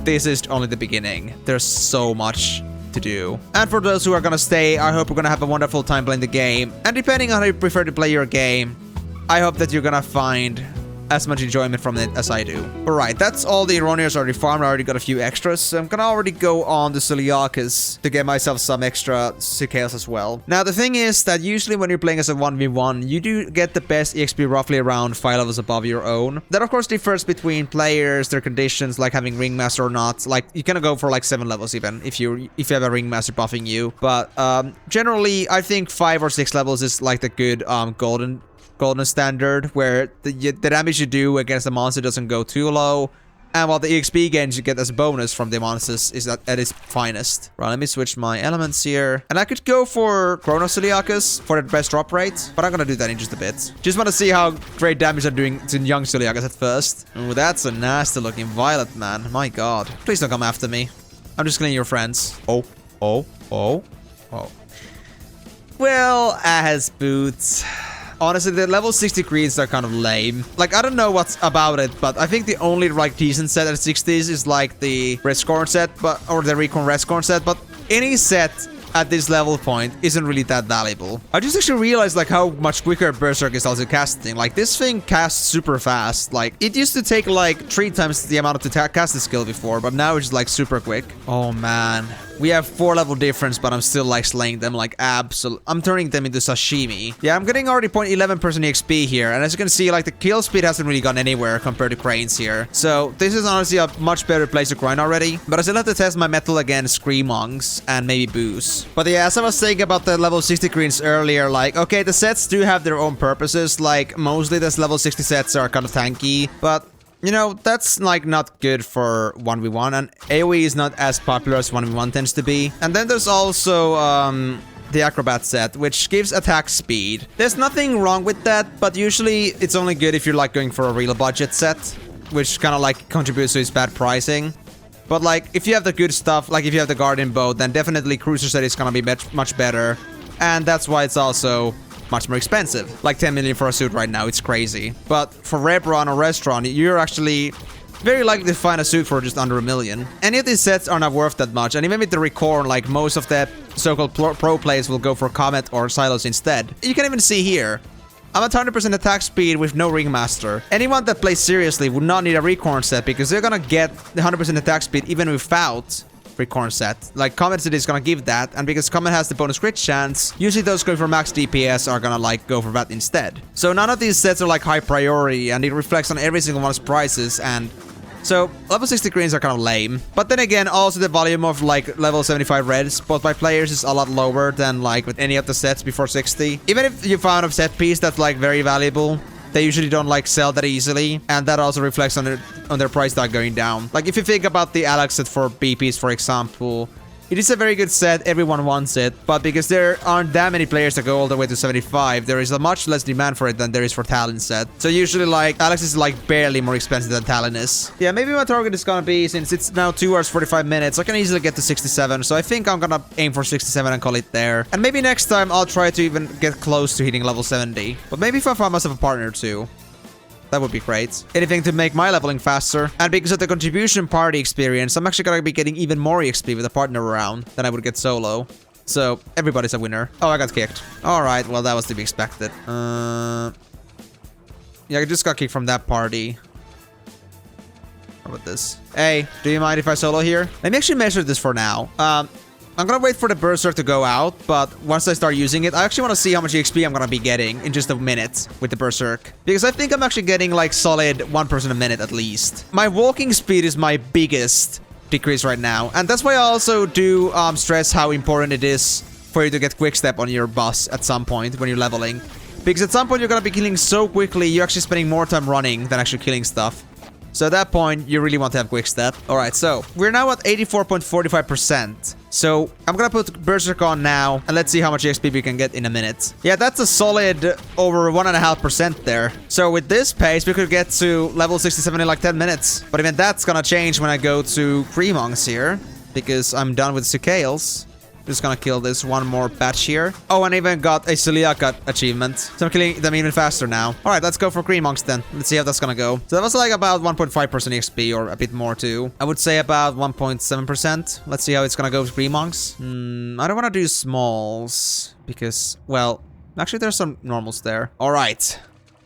this is only the beginning. There's so much to do. And for those who are gonna stay, I hope you're gonna have a wonderful time playing the game. And depending on how you prefer to play your game, I hope that you're gonna find as much enjoyment from it as I do. Alright, that's all the Ironians already farmed. I already got a few extras, so I'm gonna already go on the Celiacus to get myself some extra Sicaels as well. Now, the thing is that usually when you're playing as a 1v1, you do get the best EXP roughly around 5 levels above your own. That of course differs between players, their conditions, like having Ringmaster or not. Like, you can go for like 7 levels even if you have a Ringmaster buffing you. But generally, I think 5 or 6 levels is like the good golden standard, where the damage you do against the monster doesn't go too low, and while the EXP gains you get as a bonus from the monsters is at its finest. Right, let me switch my elements here, and I could go for Chrono Celiacus for the best drop rate, but I'm gonna do that in just a bit. Just want to see how great damage I'm doing to young Celiacus at first. Ooh, that's a nasty looking violet, man. My god. Please don't come after me. I'm just killing your friends. Oh. Well, as boots. Honestly, the level 60 creeds are kind of lame. Like, I don't know what's about it, but I think the only, like, decent set at 60s is, like, the Rescorn set, or the Recon Rescorn set. But any set at this level point isn't really that valuable. I just actually realized like how much quicker Berserk is also casting. Like this thing casts super fast. Like it used to take like 3 times the amount of cast the skill before, but now it's like super quick. Oh man. We have 4 level difference, but I'm still like slaying them like absolute. I'm turning them into sashimi. Yeah, I'm getting already 0.11% XP here. And as you can see, like the kill speed hasn't really gone anywhere compared to cranes here. So this is honestly a much better place to grind already. But I still have to test my metal against Screamongs and maybe Boost. But yeah, as I was saying about the level 60 greens earlier, like, okay, the sets do have their own purposes. Like mostly those level 60 sets are kind of tanky, but you know, that's like not good for 1v1, and AoE is not as popular as 1v1 tends to be. And then there's also the Acrobat set, which gives attack speed. There's nothing wrong with that, but usually it's only good if you're like going for a real budget set, which kind of like contributes to its bad pricing. But like, if you have the good stuff, like if you have the Guardian Bow, then definitely Cruiser set is gonna be much better. And that's why it's also much more expensive. Like 10 million for a suit right now, it's crazy. But for Rebron or Restaurant, you're actually very likely to find a suit for just under $1 million. Any of these sets are not worth that much, and even with the Recorn, like most of the so-called pro players will go for Comet or Silos instead. You can even see here, I'm at 100% attack speed with no Ringmaster. Anyone that plays seriously would not need a Recorn set because they're gonna get the 100% attack speed even without Recorn set. Like Comet set is gonna give that, and because Comet has the bonus crit chance, usually those going for max DPS are gonna like go for that instead. So none of these sets are like high priority, and it reflects on every single one's prices, and so level 60 greens are kind of lame. But then again, also the volume of like level 75 reds bought by players is a lot lower than like with any of the sets before 60. Even if you found a set piece that's like very valuable, they usually don't like sell that easily, and that also reflects on their price tag going down. Like if you think about the Alex set for BPs, for example, it is a very good set, everyone wants it, but because there aren't that many players that go all the way to 75, there is a much less demand for it than there is for Talon set. So usually like Alex is like barely more expensive than Talon is. Yeah, maybe my target is gonna be, since it's now 2 hours 45 minutes, I can easily get to 67, so I think I'm gonna aim for 67 and call it there. And maybe next time I'll try to even get close to hitting level 70. But maybe if I find myself a partner too. That would be great. Anything to make my leveling faster. And because of the contribution party experience, I'm actually gonna be getting even more XP with a partner around than I would get solo. So, everybody's a winner. Oh, I got kicked. Alright, well, that was to be expected. Yeah, I just got kicked from that party. How about this? Hey, do you mind if I solo here? Let me actually measure this for now. I'm gonna wait for the Berserk to go out, but once I start using it, I actually want to see how much XP I'm gonna be getting in just a minute with the Berserk. Because I think I'm actually getting like solid 1% a minute at least. My walking speed is my biggest decrease right now, and that's why I also do stress how important it is for you to get quick step on your boss at some point when you're leveling. Because at some point you're gonna be killing so quickly, you're actually spending more time running than actually killing stuff. So at that point, you really want to have quick step. Alright, so we're now at 84.45%. So I'm gonna put Berserk on now, and let's see how much XP we can get in a minute. Yeah, that's a solid over 1.5% there. So with this pace, we could get to level 67 in like 10 minutes. But even that's gonna change when I go to Creamongs here, because I'm done with Sucales. Just gonna kill this one more batch here. Oh, and I even got a Celiaca achievement. So I'm killing them even faster now. Alright, let's go for Creamongs then. Let's see how that's gonna go. So that was like about 1.5% XP, or a bit more too. I would say about 1.7%. Let's see how it's gonna go with Creamongs. I don't wanna do smalls, because, well, actually there's some normals there. Alright.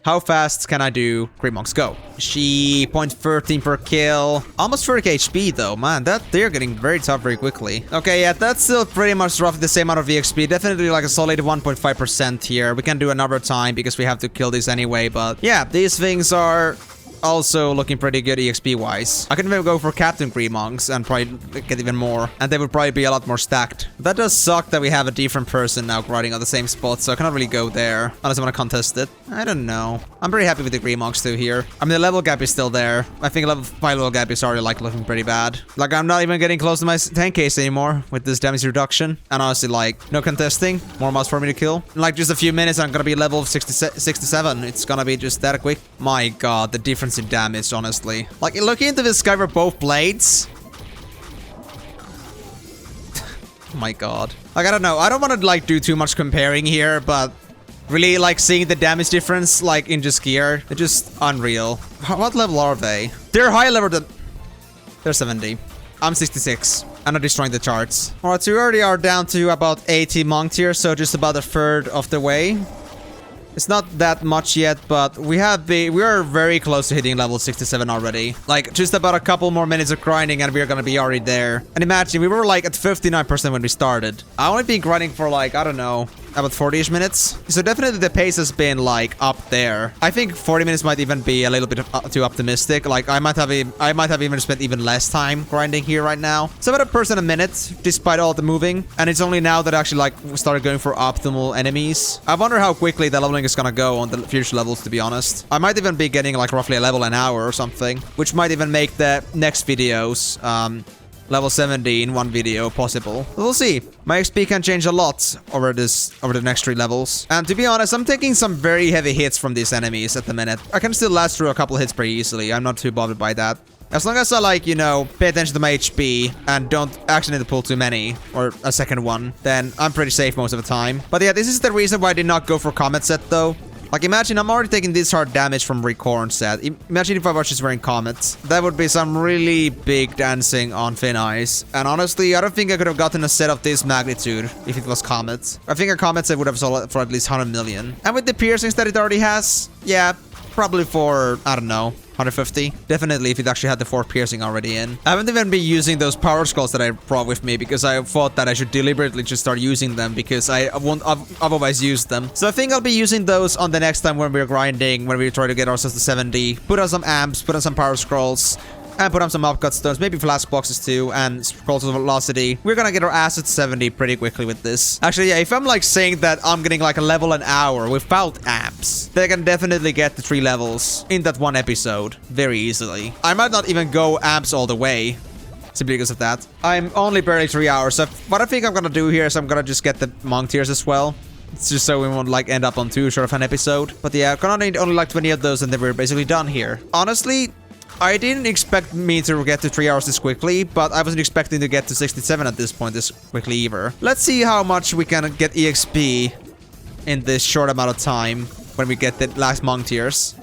How fast can I do Creamongs? Go. She 0.13 per kill. Almost 30k HP though, man. They're getting very tough very quickly. Okay, yeah, that's still pretty much roughly the same amount of EXP. Definitely like a solid 1.5% here. We can do another time because we have to kill these anyway, but yeah, these things are also looking pretty good EXP wise. I can even go for Captain Creamongs and probably get even more, and they would probably be a lot more stacked. That does suck that we have a different person now grinding on the same spot, so I cannot really go there unless I want to contest it. I don't know. I'm pretty happy with the Creamongs too here. I mean, the level gap is still there. I think my level gap is already like looking pretty bad. Like, I'm not even getting close to my 10k anymore with this damage reduction, and honestly, like, no contesting, more mobs for me to kill. In like just a few minutes, I'm gonna be level 67. It's gonna be just that quick. My god, the difference in damage, honestly. Like, looking into this guy for both blades. Oh my god. Like, I don't know. I don't want to like do too much comparing here, but really like seeing the damage difference like in just gear, it's just unreal. What level are they? They're higher level than... They're 70. I'm 66. I'm not destroying the charts. Alright, so we already are down to about 80 monk tiers, so just about a third of the way. It's not that much yet, but we are very close to hitting level 67 already. Like, just about a couple more minutes of grinding and we're gonna be already there. And imagine, we were like at 59% when we started. I only been grinding for like, I don't know, about 40-ish minutes. So definitely the pace has been like up there. I think 40 minutes might even be a little bit too optimistic. Like I might have even spent even less time grinding here right now. So about a person a minute, despite all the moving. And it's only now that I actually like started going for optimal enemies. I wonder how quickly the leveling is gonna go on the future levels, to be honest. I might even be getting like roughly a level an hour or something, which might even make the next videos level 70 in one video possible. We'll see. My XP can change a lot over the next 3 levels. And to be honest, I'm taking some very heavy hits from these enemies at the minute. I can still last through a couple hits pretty easily. I'm not too bothered by that. As long as I, like, you know, pay attention to my HP and don't actually need to pull too many or a second one, then I'm pretty safe most of the time. But yeah, this is the reason why I did not go for Comet set though. Like, imagine I'm already taking this hard damage from Recorn set. Imagine if I was just wearing Comets. That would be some really big dancing on thin ice. And honestly, I don't think I could have gotten a set of this magnitude if it was Comets. I think a Comet set would have sold for at least 100 million. And with the piercings that it already has, yeah, probably for, I don't know, 150. Definitely if it actually had the 4th piercing already in. I haven't even been using those power skulls that I brought with me because I thought that I should deliberately just start using them because I won't otherwise use them. So I think I'll be using those on the next time when we're grinding, when we try to get ourselves to 70. Put on some amps, put on some power scrolls, and put on some upcut stones, maybe flask boxes too, and scrolls of velocity. We're gonna get our assets 70 pretty quickly with this. Actually, yeah, if I'm like saying that I'm getting like a level an hour without amps, then I can definitely get the 3 levels in that one episode very easily. I might not even go amps all the way, simply because of that. I'm only barely 3 hours, so what I think I'm gonna do here is I'm gonna just get the monk tiers as well. It's just so we won't like end up on too short of an episode. But yeah, I'm gonna need only like 20 of those and then we're basically done here. Honestly, I didn't expect me to get to 3 hours this quickly, but I wasn't expecting to get to 67 at this point this quickly either. Let's see how much we can get EXP in this short amount of time when we get the last monk tiers.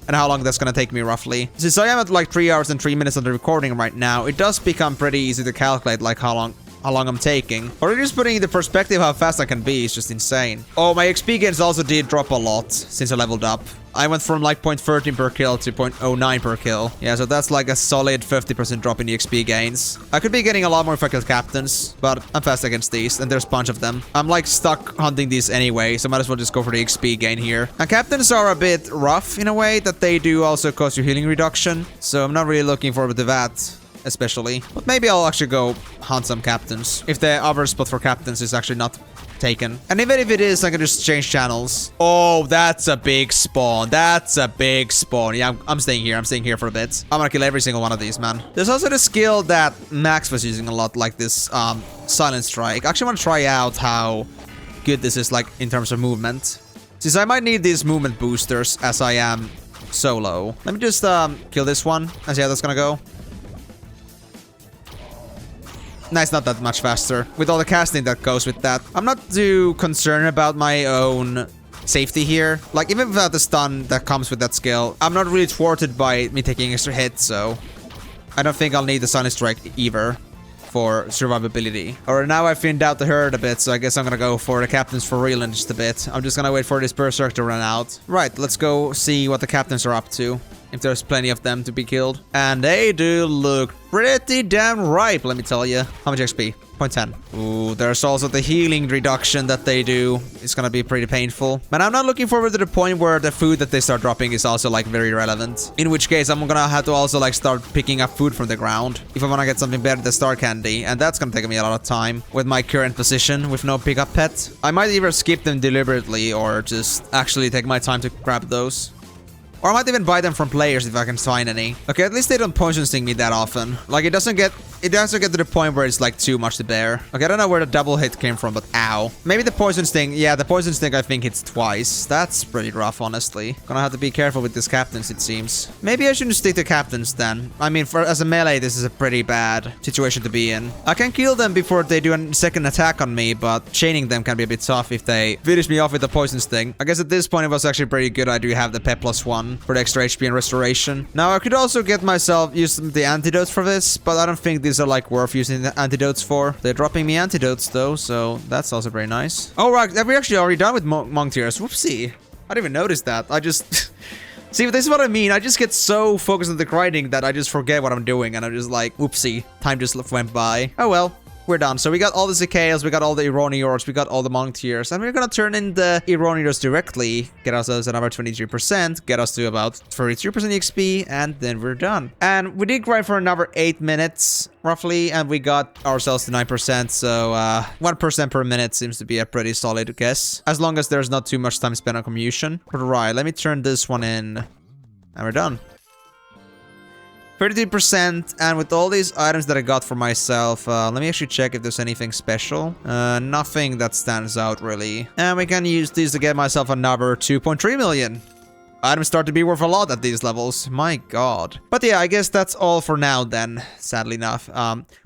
And how long that's gonna take me roughly. Since I am at like 3 hours and 3 minutes on the recording right now, it does become pretty easy to calculate like how long I'm taking. Or just putting into perspective how fast I can be is just insane. Oh, my XP gains also did drop a lot since I leveled up. I went from like 0.13 per kill to 0.09 per kill. Yeah, so that's like a solid 50% drop in the XP gains. I could be getting a lot more if I kill captains, but I'm fast against these, and there's a bunch of them. I'm like stuck hunting these anyway, so might as well just go for the XP gain here. And captains are a bit rough in a way that they do also cause you healing reduction, so I'm not really looking forward to that. Especially. But maybe I'll actually go hunt some captains. If the other spot for captains is actually not taken. And even if it is, I can just change channels. Oh, that's a big spawn. That's a big spawn. Yeah, I'm staying here. I'm staying here for a bit. I'm gonna kill every single one of these, man. There's also the skill that Max was using a lot, like this Silent Strike. I actually want to try out how good this is, like, in terms of movement. Since I might need these movement boosters as I am solo. Let me just kill this one and see how that's gonna go. Nice, not that much faster. With all the casting that goes with that. I'm not too concerned about my own safety here. Like, even without the stun that comes with that skill, I'm not really thwarted by me taking extra hits, so I don't think I'll need the Silent Strike either for survivability. Alright, now I've thinned out the herd a bit, so I guess I'm gonna go for the captains for real in just a bit. I'm just gonna wait for this Berserk to run out. Right, let's go see what the captains are up to. If there's plenty of them to be killed. And they do look pretty damn ripe, let me tell you. How much XP? 0.10. Ooh, there's also the healing reduction that they do. It's gonna be pretty painful. But I'm not looking forward to the point where the food that they start dropping is also like very relevant. In which case, I'm gonna have to also like start picking up food from the ground if I wanna get something better than Star Candy. And that's gonna take me a lot of time with my current position with no pickup pet. I might either skip them deliberately or just actually take my time to grab those. Or I might even buy them from players if I can find any. Okay, at least they don't poison sting me that often. Like, it doesn't get to the point where it's like too much to bear. Okay, I don't know where the double hit came from, but ow. Maybe the poison sting. Yeah, the poison sting I think hits twice. That's pretty rough, honestly. Gonna have to be careful with these captains, it seems. Maybe I shouldn't stick to captains then. I mean, as a melee, this is a pretty bad situation to be in. I can kill them before they do a second attack on me, but chaining them can be a bit tough if they finish me off with the poison sting. I guess at this point it was actually pretty good. I do have the pet +1 for the extra HP and restoration. Now, I could also get myself use the antidotes for this, but I don't think this these are like worth using the antidotes for. They're dropping me antidotes though, so that's also very nice. Oh, right, we're actually already done with monk tiers. Whoopsie. I didn't even notice that. I just... See, this is what I mean. I just get so focused on the grinding that I just forget what I'm doing. And I'm just like, whoopsie. Time just went by. Oh well. We're done. So we got all the Zacchaeus, we got all the Ironiors, we got all the Monk tiers, and we're gonna turn in the Ironiors directly, get ourselves another 23%, get us to about 33% XP, and then we're done. And we did grind for another 8 minutes, roughly, and we got ourselves to 9%, so 1% per minute seems to be a pretty solid guess, as long as there's not too much time spent on commutation. But right, let me turn this one in, and we're done. 32%, and with all these items that I got for myself, let me actually check if there's anything special. Nothing that stands out, really. And we can use these to get myself another 2.3 million. Items start to be worth a lot at these levels. My god. But yeah, I guess that's all for now then, sadly enough.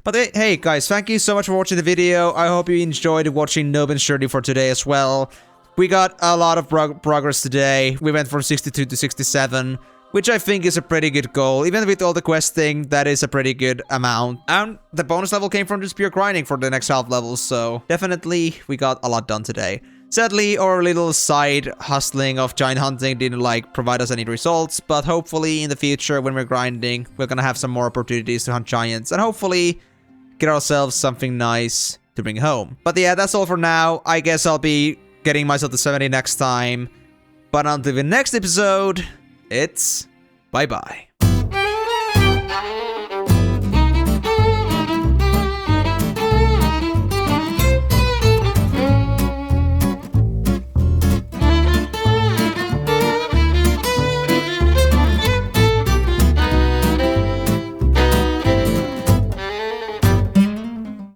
But hey, guys, thank you so much for watching the video. I hope you enjoyed watching Noben's journey for today as well. We got a lot of progress today. We went from 62 to 67. Which I think is a pretty good goal. Even with all the questing, that is a pretty good amount. And the bonus level came from just pure grinding for the next half levels, so definitely we got a lot done today. Sadly, our little side hustling of giant hunting didn't provide us any results, but hopefully in the future when we're grinding, we're gonna have some more opportunities to hunt giants and hopefully get ourselves something nice to bring home. But yeah, that's all for now. I guess I'll be getting myself to 70 next time. But until the next episode, it's bye-bye.